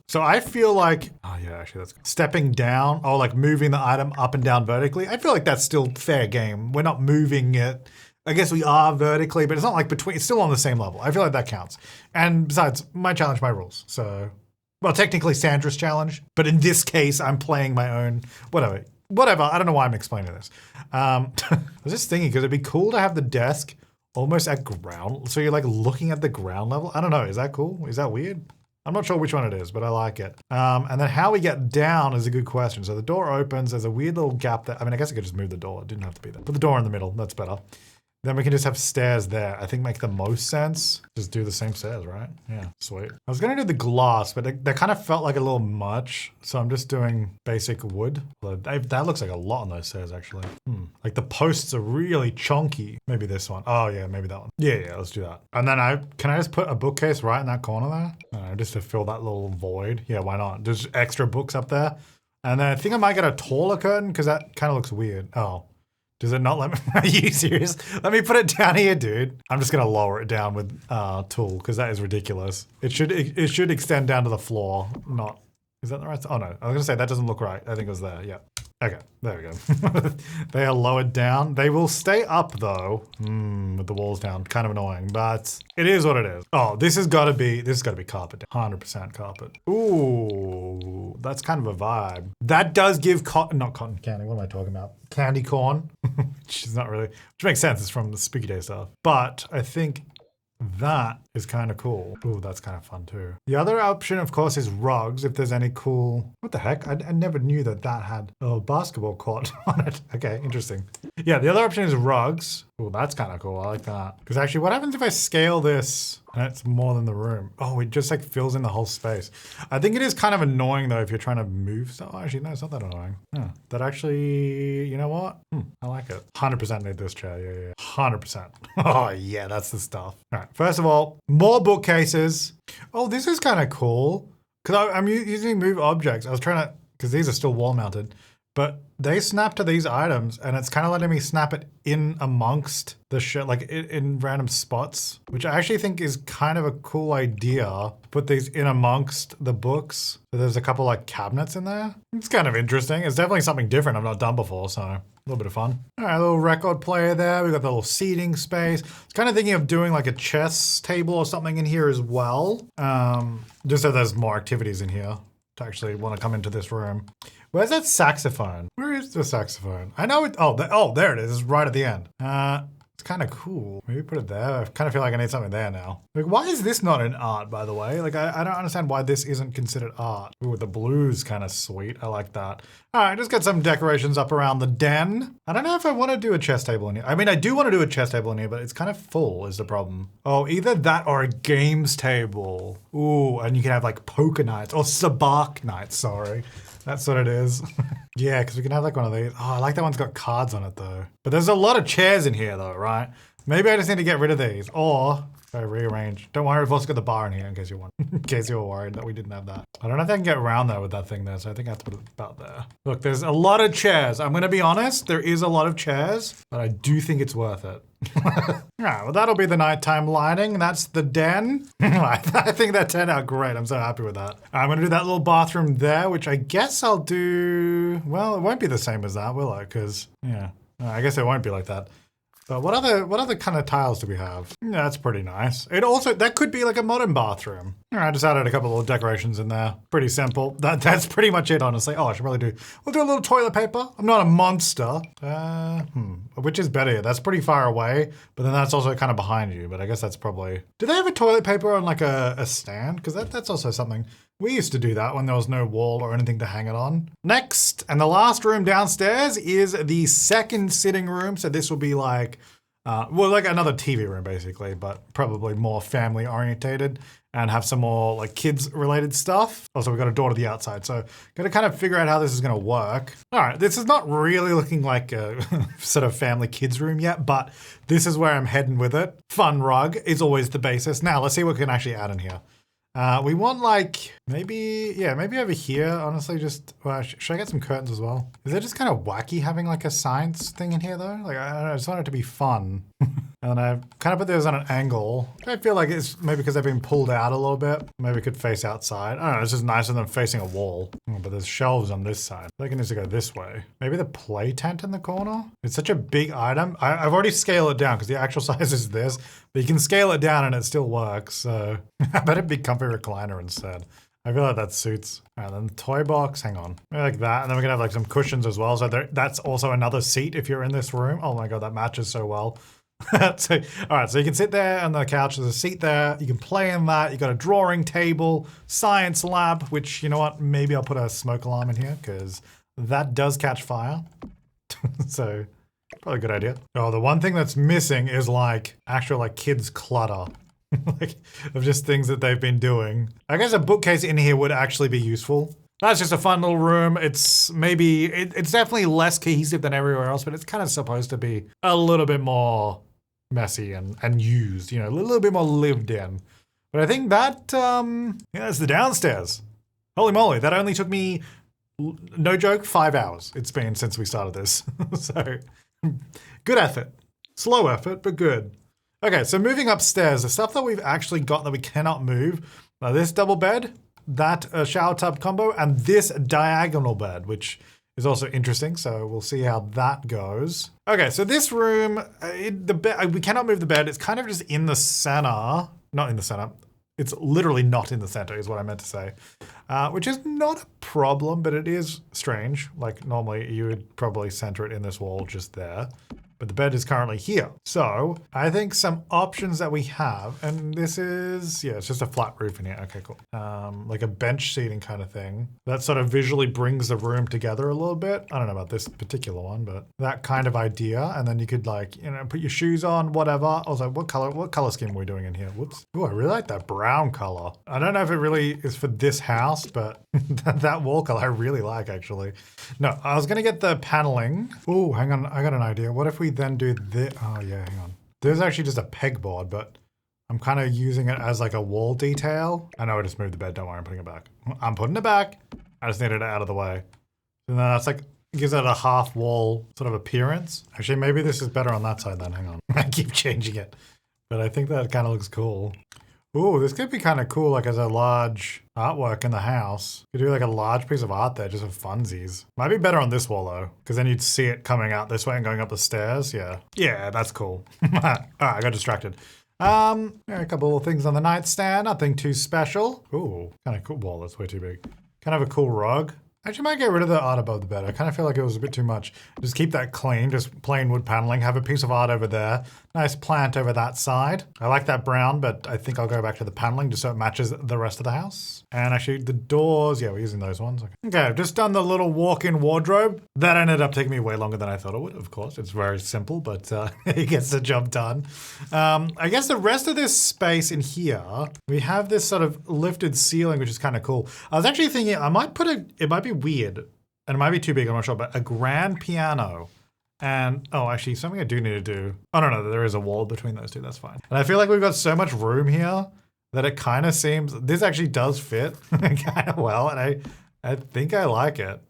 So I feel like, oh yeah, actually that's good. Stepping down, like moving the item up and down vertically. I feel like that's still fair game. We're not moving it. I guess we are vertically, but it's not like between, it's still on the same level. I feel like that counts. And besides, my challenge, my rules. So, well, technically Sandra's challenge, but in this case, I'm playing my own, whatever. I don't know why I'm explaining this. I was just thinking, because it'd be cool to have the desk almost at ground. So you're like looking at the ground level. I don't know. Is that cool? Is that weird? I'm not sure which one it is, but I like it. And then how we get down is a good question. So the door opens. There's a weird little gap there. I mean, I guess I could just move the door. It didn't have to be there. Put the door in the middle. That's better. Then we can just have stairs there. I think make the most sense. Just do the same stairs, right? Yeah, sweet. I was gonna do the glass, but that kind of felt like a little much. So I'm just doing basic wood. That looks like a lot on those stairs, actually. Like the posts are really chunky. Maybe this one. Oh yeah, maybe that one. Yeah, let's do that. And then can I just put a bookcase right in that corner there? Just to fill that little void. Yeah, why not? There's extra books up there. And then I think I might get a taller curtain because that kind of looks weird. Oh. Does it not let me? Are you serious? Let me put it down here, dude. I'm just gonna lower it down with tool because that is ridiculous. It should extend down to the floor. Not, is that the right? Oh no, I was gonna say that doesn't look right. I think it was there. Yeah. Okay, there we go. They are lowered down. They will stay up though, with the walls down. Kind of annoying, but it is what it is. Oh, this has got to be carpet. 100% carpet. Ooh, that's kind of a vibe. That does give not cotton candy. What am I talking about? Candy corn, which is not really, which makes sense. It's from the Spooky Day stuff. But I think That is kind of cool. Ooh, that's kind of fun too. The other option, of course, is rugs. If there's any cool... What the heck? I never knew that had a basketball court on it. Okay, interesting. Yeah, the other option is rugs. Ooh, that's kind of cool. I like that. Because actually, what happens if I scale this and it's more than the room? Oh, it just like fills in the whole space. I think it is kind of annoying though if you're trying to move stuff. Oh, actually, no, it's not that annoying. That actually, you know what? I like it. 100% need this chair. Yeah. 100%. Oh, yeah, that's the stuff. All right, first of all, more bookcases. Oh, this is kind of cool. Because I'm using move objects. I was trying to, because these are still wall mounted. But they snap to these items and it's kind of letting me snap it in amongst the shit, like in random spots, which I actually think is kind of a cool idea. Put these in amongst the books. So there's a couple like cabinets in there. It's kind of interesting. It's definitely something different I've not done before, so a little bit of fun. All right, a little record player there. We've got the little seating space. I was kind of thinking of doing like a chess table or something in here as well. Just so there's more activities in here to actually want to come into this room. Where's that saxophone? Where is the saxophone? I know it. Oh, there it is. It's right at the end. It's kind of cool. Maybe put it there. I kind of feel like I need something there now. Like, why is this not an art, by the way? Like, I don't understand why this isn't considered art. Ooh, the blue's kind of sweet. I like that. All right, just got some decorations up around the den. I don't know if I want to do a chess table in here. I mean, I do want to do a chess table in here, but it's kind of full is the problem. Oh, either that or a games table. Ooh, and you can have like poker nights or sabacc nights, sorry. That's what it is. Yeah, because we can have like one of these. Oh, I like that one's got cards on it though. But there's a lot of chairs in here though, right? Maybe I just need to get rid of these or if I rearrange. Don't worry, we've also got the bar in here in case you want, in case you were worried that we didn't have that. I don't know if I can get around there with that thing there, so I think I have to put it about there. Look, there's a lot of chairs. I'm gonna be honest, there is a lot of chairs, but I do think it's worth it. Yeah, well, that'll be the nighttime lighting. That's the den. I think that turned out great. I'm so happy with that. I'm gonna do that little bathroom there, which I guess I'll do. Well, it won't be the same as that, will it? Because yeah, I guess it won't be like that. But what other kind of tiles do we have? Yeah, that's pretty nice. It also, that could be like a modern bathroom. All right, I just added a couple of little decorations in there. Pretty simple. That's pretty much it, honestly. Oh, I should probably do, we'll do a little toilet paper. I'm not a monster. Which is better? That's pretty far away, but then that's also kind of behind you, but I guess that's probably, do they have a toilet paper on like a stand? Because that's also something. We used to do that when there was no wall or anything to hang it on. Next, and the last room downstairs is the second sitting room. So this will be like, well, like another TV room basically, but probably more family orientated and have some more like kids related stuff. Also, we've got a door to the outside. So gotta kind of figure out how this is gonna work. All right, this is not really looking like a sort of family kids room yet, but this is where I'm heading with it. Fun rug is always the basis. Now let's see what we can actually add in here. We want like, maybe over here, honestly, just, well, should I get some curtains as well? Is it just kind of wacky having like a science thing in here though? Like, I don't know, I just want it to be fun. And I kind of put those on an angle. I feel like it's maybe because they've been pulled out a little bit. Maybe it could face outside. I don't know, it's just nicer than facing a wall. But there's shelves on this side. I think it needs to go this way. Maybe the play tent in the corner? It's such a big item. I've already scaled it down because the actual size is this, but you can scale it down and it still works. So I better be comfy recliner instead. I feel like that suits. All right, then the toy box, hang on. Maybe like that, and then we can have like some cushions as well. So that's also another seat if you're in this room. Oh my God, that matches so well. So, all right, so you can sit there on the couch, there's a seat there, you can play in that, you got a drawing table, science lab, which, you know what, maybe I'll put a smoke alarm in here, because that does catch fire. So, probably a good idea. Oh, the one thing that's missing is like, actual like kids clutter. Like, of just things that they've been doing. I guess a bookcase in here would actually be useful. That's just a fun little room. It's maybe, it's definitely less cohesive than everywhere else, but it's kind of supposed to be a little bit more messy and used, you know, a little bit more lived in. But I think that, yeah, that's the downstairs. Holy moly, that only took me, no joke, 5 hours it's been since we started this. So, good effort. Slow effort, but good. Okay, so moving upstairs, the stuff that we've actually got that we cannot move, this double bed, that shower tub combo, and this diagonal bed, which is also interesting, so we'll see how that goes. Okay, so this room, we cannot move the bed. It's kind of just in the center. Not in the center. It's literally not in the center is what I meant to say, which is not a problem, but it is strange. Like normally you would probably center it in this wall just there. but the bed is currently here. So I think some options that we have, and this is, yeah, it's just a flat roof in here. Okay, cool. Like a bench seating kind of thing. That sort of visually brings the room together a little bit. I don't know about this particular one, but that kind of idea. And then you could like, you know, put your shoes on, whatever. Also, what color scheme are we doing in here? Whoops. Oh, I really like that brown color. I don't know if it really is for this house, but that wall color I really like actually. No, I was gonna get the paneling. Oh, hang on, I got an idea. What if we then do this? Oh yeah, hang on. There's actually just a pegboard, but I'm kind of using it as like a wall detail. I know I just moved the bed, don't worry, I'm putting it back. I'm putting it back. I just needed it out of the way. And then that's like, gives it a half wall sort of appearance. Actually, maybe this is better on that side then, hang on. I keep changing it, but I think that kind of looks cool. Ooh, this could be kind of cool, like as a large artwork in the house. You could do like a large piece of art there, just for funsies. Might be better on this wall though, because then you'd see it coming out this way and going up the stairs. Yeah, yeah, that's cool. Alright, I got distracted. Yeah, a couple of things on the nightstand, nothing too special. Ooh, kind of cool wall, that's way too big. Kind of a cool rug. Actually, might get rid of the art above the bed. I kind of feel like it was a bit too much. Just keep that clean, just plain wood paneling. Have a piece of art over there. Nice plant over that side. I like that brown, but I think I'll go back to the paneling just so it matches the rest of the house. And actually the doors, yeah, we're using those ones. Okay, I've just done the little walk-in wardrobe. That ended up taking me way longer than I thought it would, of course. It's very simple, but it gets the job done. I guess the rest of this space in here, we have this sort of lifted ceiling, which is kind of cool. I was actually thinking I might put it might be weird, and it might be too big, I'm not sure, but a grand piano. And, oh, actually, something I do need to do. Oh, no, there is a wall between those two, that's fine. And I feel like we've got so much room here that it kind of seems, this actually does fit kind of well, and I think I like it.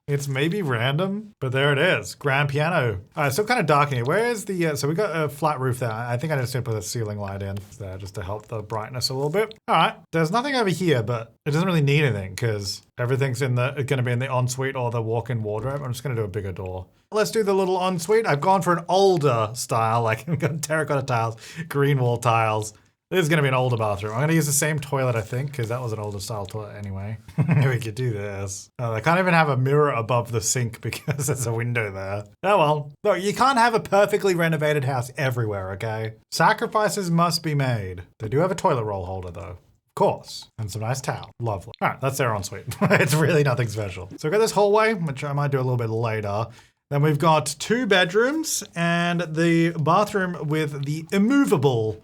It's maybe random, but there it is. Grand piano. All right, still kind of dark in here. Where is the, so we got a flat roof there. I think I just need to put a ceiling light in there just to help the brightness a little bit. All right, there's nothing over here, but it doesn't really need anything because everything's going to be in the ensuite or the walk-in wardrobe. I'm just going to do a bigger door. Let's do the little ensuite. I've gone for an older style, like I've got terracotta tiles, green wall tiles. This is going to be an older bathroom. I'm going to use the same toilet, I think, because that was an older style toilet anyway. We could do this. Oh, they can't even have a mirror above the sink because there's a window there. Oh well. Look, you can't have a perfectly renovated house everywhere, okay? Sacrifices must be made. They do have a toilet roll holder, though. Of course. And some nice towel. Lovely. All right, that's their ensuite. It's really nothing special. So we've got this hallway, which I might do a little bit later. Then we've got 2 bedrooms and the bathroom with the immovable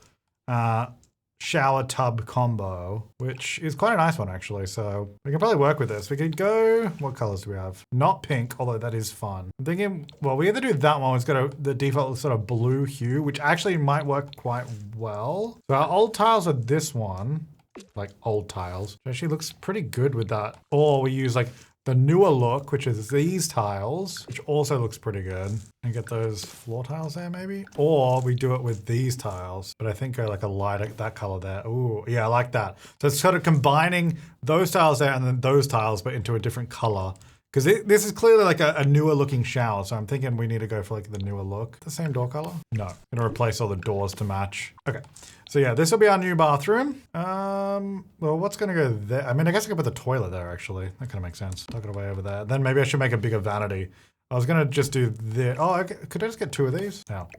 shower tub combo, which is quite a nice one actually. So we can probably work with this. We could go, what colors do we have? Not pink, although that is fun. I'm thinking, well, we either do that one, it's got the default sort of blue hue, which actually might work quite well. So our old tiles are this one, like old tiles. It actually looks pretty good with that. Or we use like the newer look, which is these tiles, which also looks pretty good. And get those floor tiles there maybe? Or we do it with these tiles, but I think go like a lighter, that color there. Ooh, yeah, I like that. So it's sort of combining those tiles there and then those tiles, but into a different color. Because this is clearly like a newer looking shower, so I'm thinking we need to go for like the newer look. The same door color? No, I'm gonna replace all the doors to match. Okay, so yeah, this will be our new bathroom. Well, what's gonna go there? I mean, I guess I could put the toilet there actually. That kind of makes sense. Tuck it away over there. Then maybe I should make a bigger vanity. I was gonna just do this. Oh, could I just get 2 of these? No.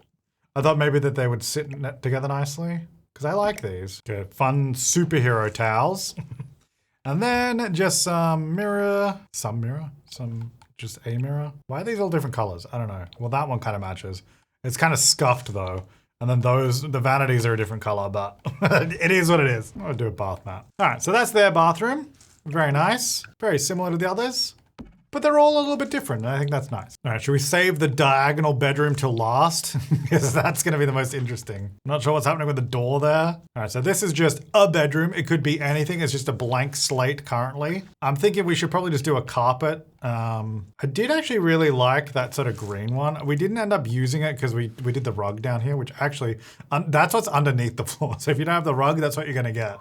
I thought maybe that they would sit together nicely. Because I like these. Okay, fun superhero towels. And then just some just a mirror. Why are these all different colors? I don't know. Well, that one kind of matches. It's kind of scuffed though. And then the vanities are a different color, but it is what it is. I'll do a bath mat. All right, so that's their bathroom. Very nice. Very similar to the others. But they're all a little bit different, and I think that's nice. All right, should we save the diagonal bedroom till last? Because that's gonna be the most interesting. I'm not sure what's happening with the door there. All right, so this is just a bedroom. It could be anything. It's just a blank slate currently. I'm thinking we should probably just do a carpet. I did actually really like that sort of green one. We didn't end up using it because we did the rug down here, which actually, that's what's underneath the floor. So if you don't have the rug, that's what you're gonna get.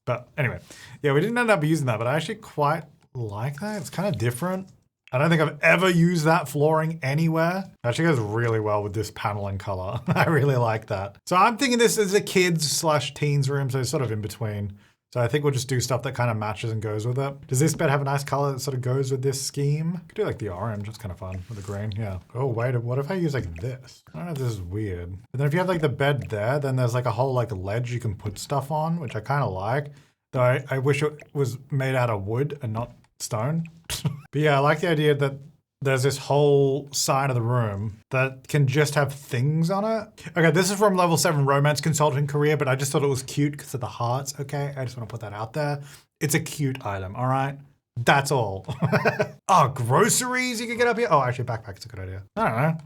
But anyway, yeah, we didn't end up using that, but I actually quite like that. It's kind of different. I don't think I've ever used that flooring anywhere. It actually goes really well with this paneling color. I really like that. So I'm thinking this is a kids/teens room, so it's sort of in between. So I think we'll just do stuff that kind of matches and goes with it. Does this bed have a nice color that sort of goes with this scheme? Could do like the orange. That's kind of fun with the green. Yeah. Oh, wait. What if I use like this? I don't know if this is weird. But then if you have like the bed there, then there's like a whole like ledge you can put stuff on, which I kind of like. Though I wish it was made out of wood and not stone. But yeah, I like the idea that there's this whole side of the room that can just have things on it. Okay, this is from level 7 romance consulting career, but I just thought it was cute because of the hearts. Okay, I just want to put that out there. It's a cute item, all right? That's all. Oh, groceries you can get up here? Oh, actually, backpack's a good idea. I don't know.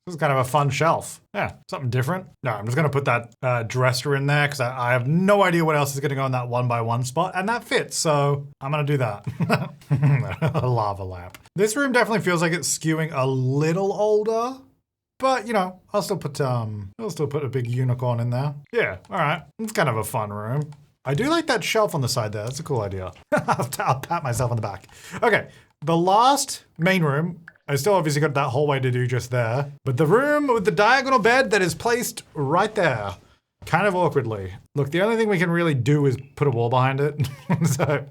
This is kind of a fun shelf. Yeah, something different. No, I'm just going to put that dresser in there because I have no idea what else is going to go in that 1x1 spot. And that fits, so I'm going to do that. A lava lamp. This room definitely feels like it's skewing a little older. But, you know, I'll still put a big unicorn in there. Yeah, all right. It's kind of a fun room. I do like that shelf on the side there. That's a cool idea. I'll pat myself on the back. Okay, the last main room. I still obviously got that hallway to do just there. But the room with the diagonal bed that is placed right there, kind of awkwardly. Look, the only thing we can really do is put a wall behind it. So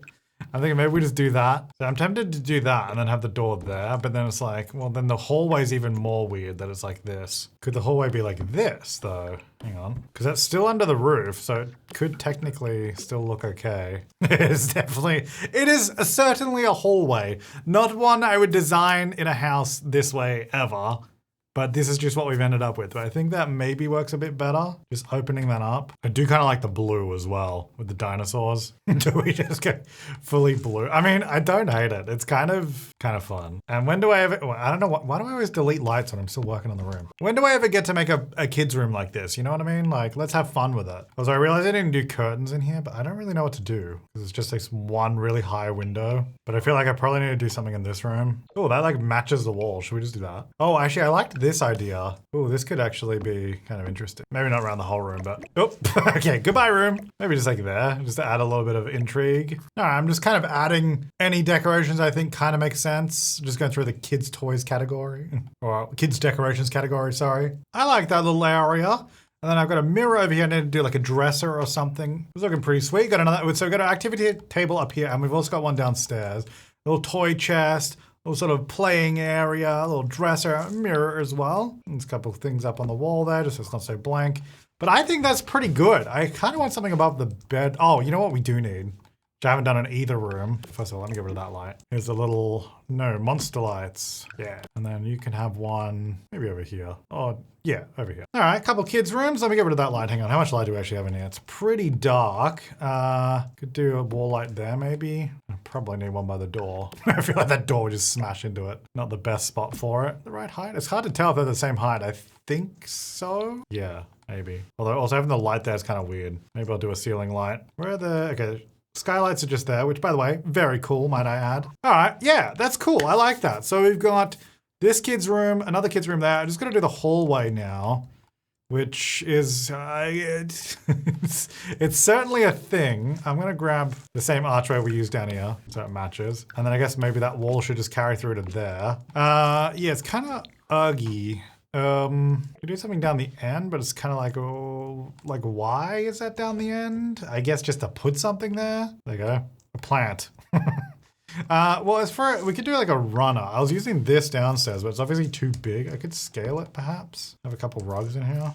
I'm thinking maybe we just do that. So I'm tempted to do that and then have the door there, but then it's like, well, then the hallway's even more weird that it's like this. Could the hallway be like this though? Hang on. Because that's still under the roof, so it could technically still look okay. It is certainly a hallway. Not one I would design in a house this way ever. But this is just what we've ended up with. But I think that maybe works a bit better. Just opening that up. I do kind of like the blue as well with the dinosaurs. Do we just go fully blue? I mean, I don't hate it. It's kind of fun. And when do I ever, well, I don't know, why do I always delete lights when I'm still working on the room? When do I ever get to make a kid's room like this? You know what I mean? Like, let's have fun with it. Also, I realized I didn't do curtains in here, but I don't really know what to do. Because it's just this one really high window. But I feel like I probably need to do something in this room. Oh, that like matches the wall. Should we just do that? Oh, actually, I liked this idea. Oh, this could actually be kind of interesting. Maybe not around the whole room, but oh, okay, goodbye room. Maybe just like there, just to add a little bit of intrigue. All right, I'm just kind of adding any decorations I think kind of make sense. Just going through the kids' toys category, or kids' decorations category, sorry. I like that little area. And then I've got a mirror over here. I need to do like a dresser or something. It's looking pretty sweet. Got another, so we've got an activity table up here, and we've also got one downstairs. Little toy chest. Little sort of playing area, a little dresser, mirror as well. There's a couple of things up on the wall there, just so it's not so blank. But I think that's pretty good. I kind of want something above the bed. Oh, you know what we do need? Which I haven't done in either room. First of all, let me get rid of that light. Here's a little, no, monster lights. Yeah. And then you can have one maybe over here. Oh, yeah, over here. All right, a couple kids' rooms. Let me get rid of that light. Hang on, how much light do we actually have in here? It's pretty dark. Could do a wall light there, maybe. I probably need one by the door. I feel like that door would just smash into it. Not the best spot for it. The right height? It's hard to tell if they're the same height. I think so. Yeah, maybe. Although also having the light there is kind of weird. Maybe I'll do a ceiling light. Where are the, okay. Skylights are just there, which by the way, very cool, might I add. All right, yeah, that's cool. I like that. So we've got this kid's room, another kid's room there. I'm just gonna do the hallway now, which is, it's certainly a thing. I'm gonna grab the same archway we used down here, so it matches. And then I guess maybe that wall should just carry through to there. Yeah, it's kind of uggy. We do something down the end, but it's kind of like, oh, like why is that down the end? I guess just to put something there. There you go, a plant. Well, as far, we could do like a runner. I was using this downstairs, but it's obviously too big. I could scale it perhaps. Have a couple rugs in here.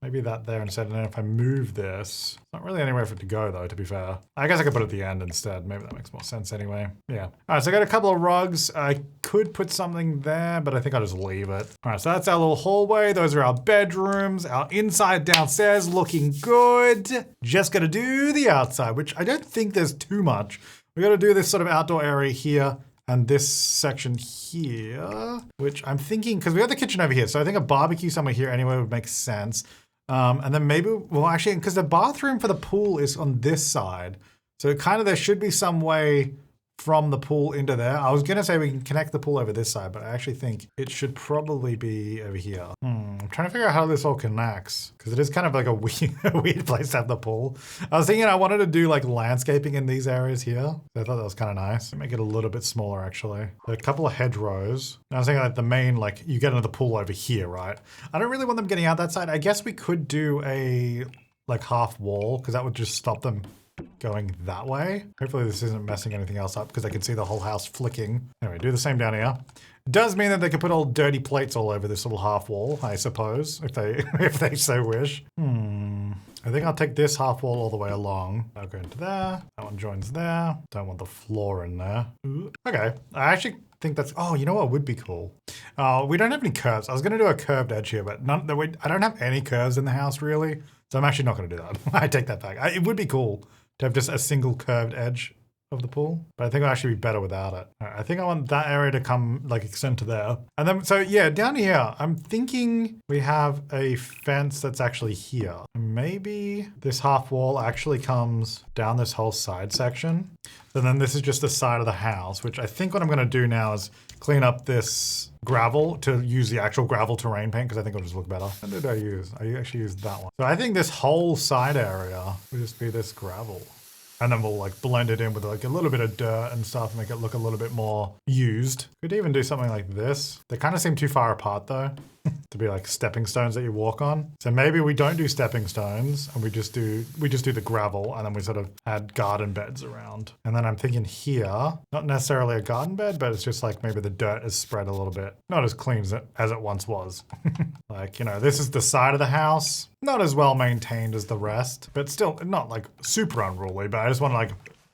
Maybe that there instead, and then if I move this, not really anywhere for it to go though, to be fair. I guess I could put it at the end instead. Maybe that makes more sense anyway. Yeah. All right, so I got a couple of rugs. I could put something there, but I think I'll just leave it. All right, so that's our little hallway. Those are our bedrooms. Our inside downstairs looking good. Just gotta do the outside, which I don't think there's too much. We gotta do this sort of outdoor area here. And this section here, which I'm thinking, because we have the kitchen over here, so I think a barbecue somewhere here anyway would make sense. And then maybe, well actually, because the bathroom for the pool is on this side. So kind of there should be some way from the pool into there. I was going to say we can connect the pool over this side, but I actually think it should probably be over here. I'm trying to figure out how this all connects, because it is kind of like a weird place to have the pool. I was thinking I wanted to do like landscaping in these areas here. I thought that was kind of nice. Make it a little bit smaller actually. A couple of hedgerows. I was thinking like the main, like you get into the pool over here, right? I don't really want them getting out that side. I guess we could do a like half wall, because that would just stop them going that way. Hopefully this isn't messing anything else up because I can see the whole house flicking. Anyway, do the same down here. It does mean that they could put all dirty plates all over this little half wall, I suppose, if they if they so wish. I think I'll take this half wall all the way along. I'll go into there. That one joins there. Don't want the floor in there. Ooh. Okay. I actually think that's, oh, you know what would be cool? We don't have any curves. I was going to do a curved edge here, but I don't have any curves in the house really. So I'm actually not going to do that. I take that back. It would be cool to have just a single curved edge of the pool, but I think it'll actually be better without it. All right, I think I want that area to come like extend to there. And then, so yeah, down here, I'm thinking we have a fence that's actually here. Maybe this half wall actually comes down this whole side section. And then this is just the side of the house, which I think what I'm gonna do now is clean up this gravel to use the actual gravel terrain paint because I think it'll just look better. What did I use? I actually used that one. So I think this whole side area will just be this gravel. And then we'll like blend it in with like a little bit of dirt and stuff, make it look a little bit more used. Could even do something like this. They kind of seem too far apart though, to be like stepping stones that you walk on. So maybe we don't do stepping stones and we just do the gravel and then we sort of add garden beds around. And then I'm thinking here, not necessarily a garden bed, but it's just like maybe the dirt is spread a little bit. Not as clean as it once was. Like, you know, this is the side of the house. Not as well maintained as the rest, but still not like super unruly, but I just want to like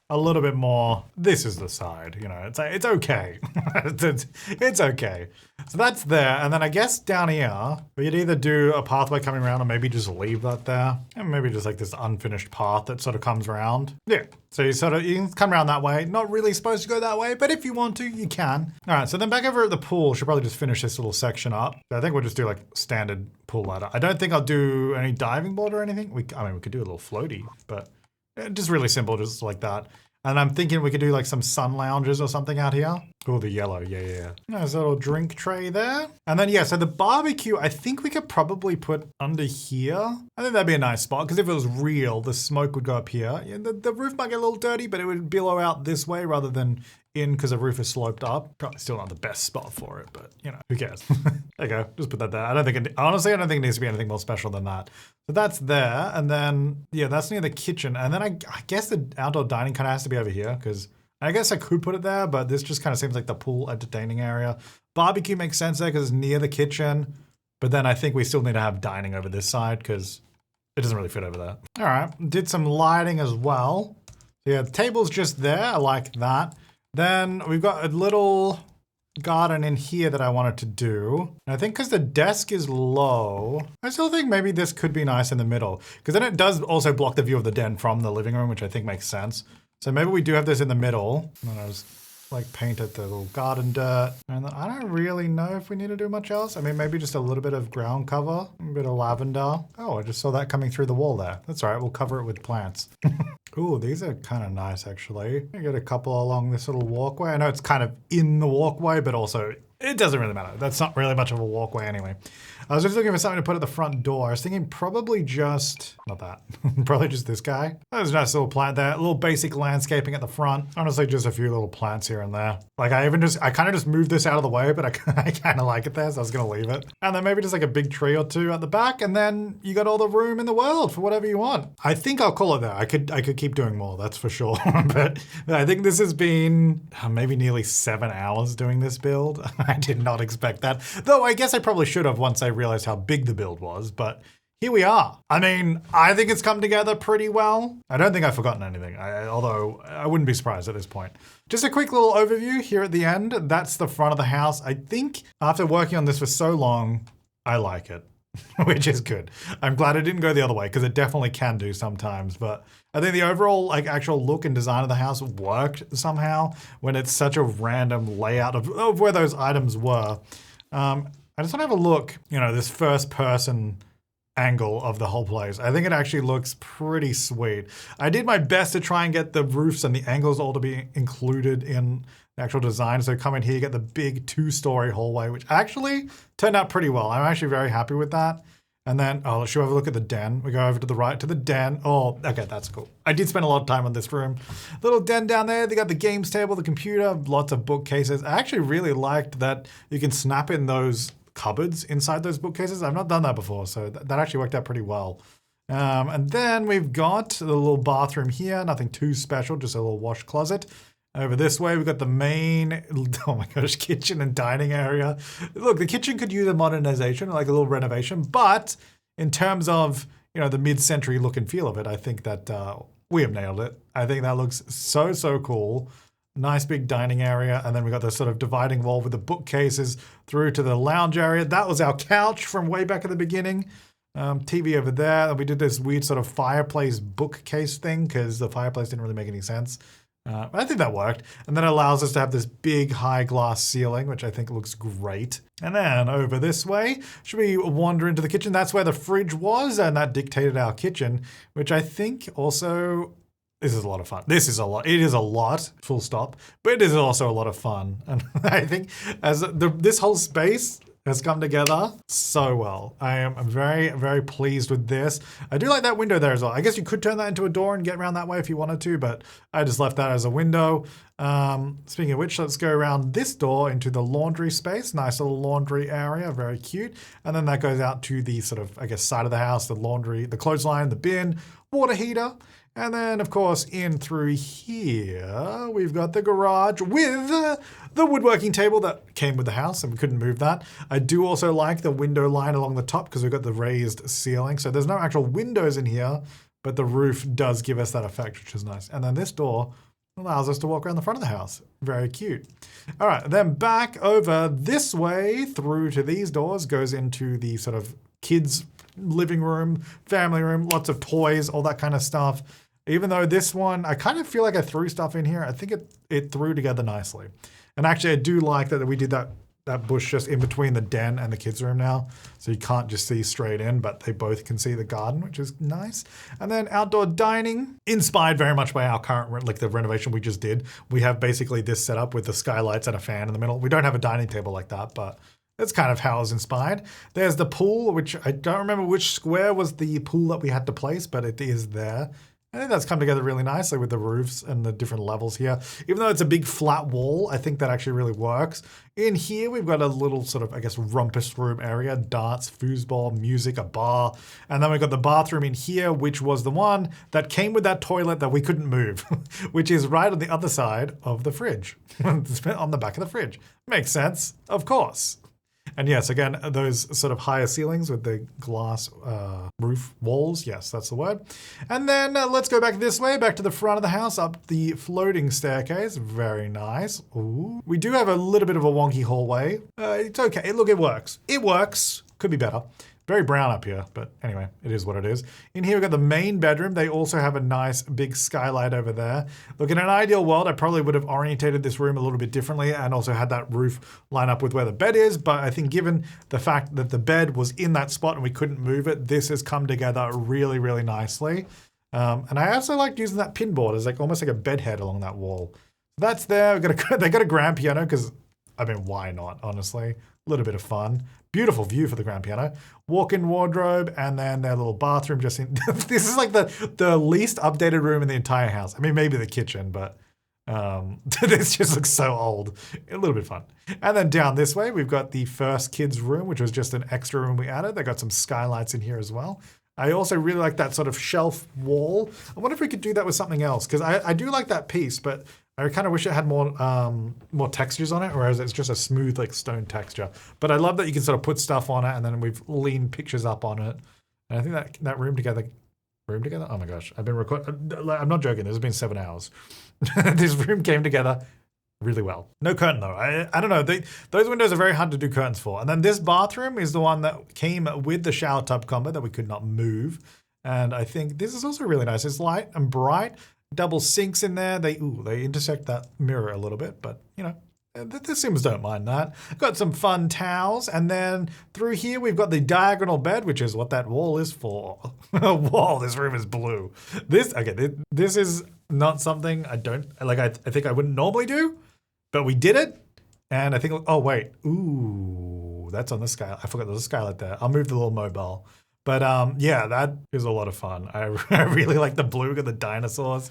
a little bit more. This is the side, you know, it's okay. it's okay. So that's there. And then I guess down here, we could either do a pathway coming around or maybe just leave that there. And maybe just like this unfinished path that sort of comes around. Yeah. So you can come around that way. Not really supposed to go that way, but if you want to, you can. All right, so then back over at the pool, should probably just finish this little section up. I think we'll just do like standard pool ladder. I don't think I'll do any diving board or anything. I mean, we could do a little floaty, but just really simple, just like that. And I'm thinking we could do like some sun lounges or something out here. Oh, the yellow, yeah. Nice little drink tray there. And then, yeah, so the barbecue, I think we could probably put under here. I think that'd be a nice spot, because if it was real, the smoke would go up here. Yeah, the roof might get a little dirty, but it would billow out this way rather than in, because the roof is sloped up. Probably still not the best spot for it, but, you know, who cares? There you go, just put that there. Honestly, I don't think it needs to be anything more special than that. So that's there, and then, yeah, that's near the kitchen. And then I guess the outdoor dining kind of has to be over here, because I guess I could put it there, but this just kind of seems like the pool entertaining area. Barbecue makes sense there because it's near the kitchen, but then I think we still need to have dining over this side because it doesn't really fit over there. All right, did some lighting as well. Yeah, the table's just there, I like that. Then we've got a little garden in here that I wanted to do. And I think because the desk is low, I still think maybe this could be nice in the middle, because then it does also block the view of the den from the living room, which I think makes sense. So maybe we do have this in the middle. And then I just like painted the little garden dirt. And then I don't really know if we need to do much else. I mean, maybe just a little bit of ground cover, a bit of lavender. Oh, I just saw that coming through the wall there. That's all right, we'll cover it with plants. Ooh, these are kind of nice actually. I get a couple along this little walkway. I know it's kind of in the walkway, but also it doesn't really matter. That's not really much of a walkway anyway. I was just looking for something to put at the front door. I was thinking probably just, not that, probably just this guy. There's a nice little plant there, a little basic landscaping at the front. Honestly, just a few little plants here and there. Like I kind of just moved this out of the way, but I kind of like it there, so I was gonna leave it. And then maybe just like a big tree or two at the back, and then you got all the room in the world for whatever you want. I think I'll call it there. I could keep doing more, that's for sure. But I think this has been maybe nearly 7 hours doing this build. I did not expect that. Though I guess I probably should have once I realized how big the build was, but here we are. I mean, I think it's come together pretty well. I don't think I've forgotten anything, although I wouldn't be surprised at this point. Just a quick little overview here at the end. That's the front of the house. I think after working on this for so long, I like it, which is good. I'm glad it didn't go the other way because it definitely can do sometimes, but I think the overall like actual look and design of the house worked somehow when it's such a random layout of where those items were. I just want to have a look, you know, this first person angle of the whole place. I think it actually looks pretty sweet. I did my best to try and get the roofs and the angles all to be included in the actual design. So come in here, you get the big 2-story hallway, which actually turned out pretty well. I'm actually very happy with that. And then, oh, should we have a look at the den? We go over to the right to the den. Oh, okay, that's cool. I did spend a lot of time on this room. Little den down there. They got the games table, the computer, lots of bookcases. I actually really liked that you can snap in those cupboards inside those bookcases. I've not done that before, so that actually worked out pretty well. And then we've got the little bathroom here. Nothing too special, just a little wash closet. Over this way, we've got the main, oh my gosh, kitchen and dining area. Look, the kitchen could use a modernization, like a little renovation, but in terms of, the mid-century look and feel of it, I think that we have nailed it. I think that looks so, so cool. Nice big dining area, and then we got this sort of dividing wall with the bookcases through to the lounge area. That was our couch from way back at the beginning. TV over there, and we did this weird sort of fireplace bookcase thing because the fireplace didn't really make any sense. But I think that worked. And then it allows us to have this big high glass ceiling, which I think looks great. And then over this way, should we wander into the kitchen? That's where the fridge was, and that dictated our kitchen, which I think also, this is a lot of fun. This is a lot. It is a lot, full stop. But it is also a lot of fun. And I think as this whole space has come together so well. I am very, very pleased with this. I do like that window there as well. I guess you could turn that into a door and get around that way if you wanted to, but I just left that as a window. Speaking of which, let's go around this door into the laundry space. Nice little laundry area, very cute. And then that goes out to the sort of, I guess, side of the house, the laundry, the clothesline, the bin, water heater. And then, of course, in through here, we've got the garage with the woodworking table that came with the house, and we couldn't move that. I do also like the window line along the top because we've got the raised ceiling. So there's no actual windows in here, but the roof does give us that effect, which is nice. And then this door allows us to walk around the front of the house. Very cute. All right, then back over this way through to these doors goes into the sort of kids' living room, family room, lots of toys, all that kind of stuff. Even though this one, I kind of feel like I threw stuff in here. I think it threw together nicely. And actually, I do like that we did that bush just in between the den and the kids' room now. So you can't just see straight in, but they both can see the garden, which is nice. And then outdoor dining, inspired very much by our current, like the renovation we just did. We have basically this set up with the skylights and a fan in the middle. We don't have a dining table like that, but that's kind of how it was inspired. There's the pool, which I don't remember which square was the pool that we had to place, but it is there. I think that's come together really nicely with the roofs and the different levels here. Even though it's a big flat wall, I think that actually really works. In here, we've got a little sort of, I guess, rumpus room area, darts, foosball, music, a bar. And then we've got the bathroom in here, which was the one that came with that toilet that we couldn't move, which is right on the other side of the fridge, on the back of the fridge. Makes sense, of course. And yes, again, those sort of higher ceilings with the glass roof walls. Yes, that's the word. And then let's go back this way, back to the front of the house, up the floating staircase. Very nice. Ooh. We do have a little bit of a wonky hallway. It's okay. Look, it works. It works. Could be better. Very brown up here, but anyway, it is what it is. In here, we've got the main bedroom. They also have a nice big skylight over there. Look, in an ideal world, I probably would have orientated this room a little bit differently and also had that roof line up with where the bed is. But I think given the fact that the bed was in that spot and we couldn't move it, this has come together really, really nicely. And I also like using that pin board as like almost like a bed head along that wall. That's there. They got a grand piano because, I mean, why not, honestly? A little bit of fun. Beautiful view for the grand piano. Walk-in wardrobe, and then their little bathroom just in... This is like the least updated room in the entire house. I mean, maybe the kitchen, but this just looks so old. A little bit fun. And then down this way, we've got the first kids' room, which was just an extra room we added. They got some skylights in here as well. I also really like that sort of shelf wall. I wonder if we could do that with something else, because I do like that piece, but I kind of wish it had more textures on it, whereas it's just a smooth like stone texture. But I love that you can sort of put stuff on it, and then we've leaned pictures up on it. And I think that room together? Oh my gosh, I've been recording. I'm not joking. This has been 7 hours. This room came together really well. No curtain though. I don't know. Those windows are very hard to do curtains for. And then this bathroom is the one that came with the shower tub combo that we could not move. And I think this is also really nice. It's light and bright. Double sinks in there. They intersect that mirror a little bit, but you know, the Sims don't mind that. Got some fun towels, and then through here we've got the diagonal bed, which is what that wall is for. A wall. This room is blue. This is not something I don't like. I think I wouldn't normally do, but we did it, and I think. Oh wait, ooh, that's on the sky. I forgot there's a skylight there. I'll move the little mobile. But yeah, that is a lot of fun. I really like the blue with the dinosaurs.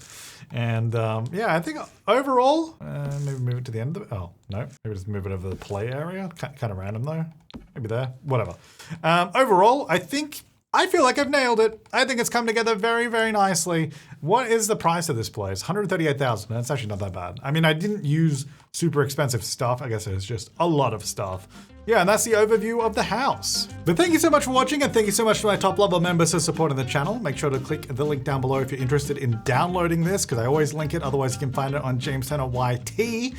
And yeah, I think overall, maybe move it to the end of it. Oh, no, maybe just move it over the play area. Kind of random though. Maybe there, whatever. Overall, I think I feel like I've nailed it. I think it's come together very, very nicely. What is the price of this place? 138,000. That's actually not that bad. I mean, I didn't use super expensive stuff. I guess it's just a lot of stuff. Yeah, and that's the overview of the house. But thank you so much for watching, and thank you so much to my top level members for supporting the channel. Make sure to click the link down below if you're interested in downloading this, because I always link it. Otherwise, you can find it on James Tanner YT.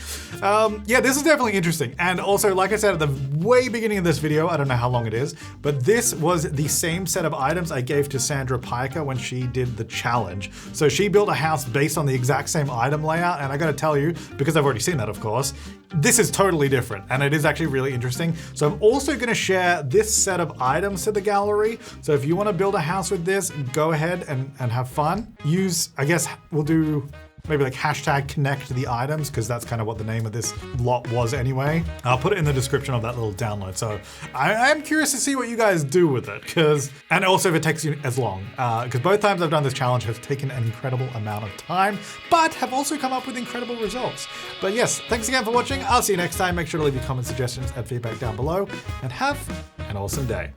Yeah, this is definitely interesting. And also, like I said at the way beginning of this video, I don't know how long it is, but this was the same set of items I gave to Sandra Piker when she did the challenge. So she built a house based on the exact same item layout, and I gotta tell you, because I've already seen that, of course, this is totally different, and it is actually really interesting. So I'm also gonna share this set of items to the gallery. So if you wanna build a house with this, go ahead and have fun. Use, I guess we'll do maybe like hashtag connect the items, because that's kind of what the name of this lot was anyway. I'll put it in the description of that little download. So I'm curious to see what you guys do with it, and also if it takes you as long, because both times I've done this challenge have taken an incredible amount of time, but have also come up with incredible results. But yes, thanks again for watching. I'll see you next time. Make sure to leave your comments, suggestions, and feedback down below, and have an awesome day.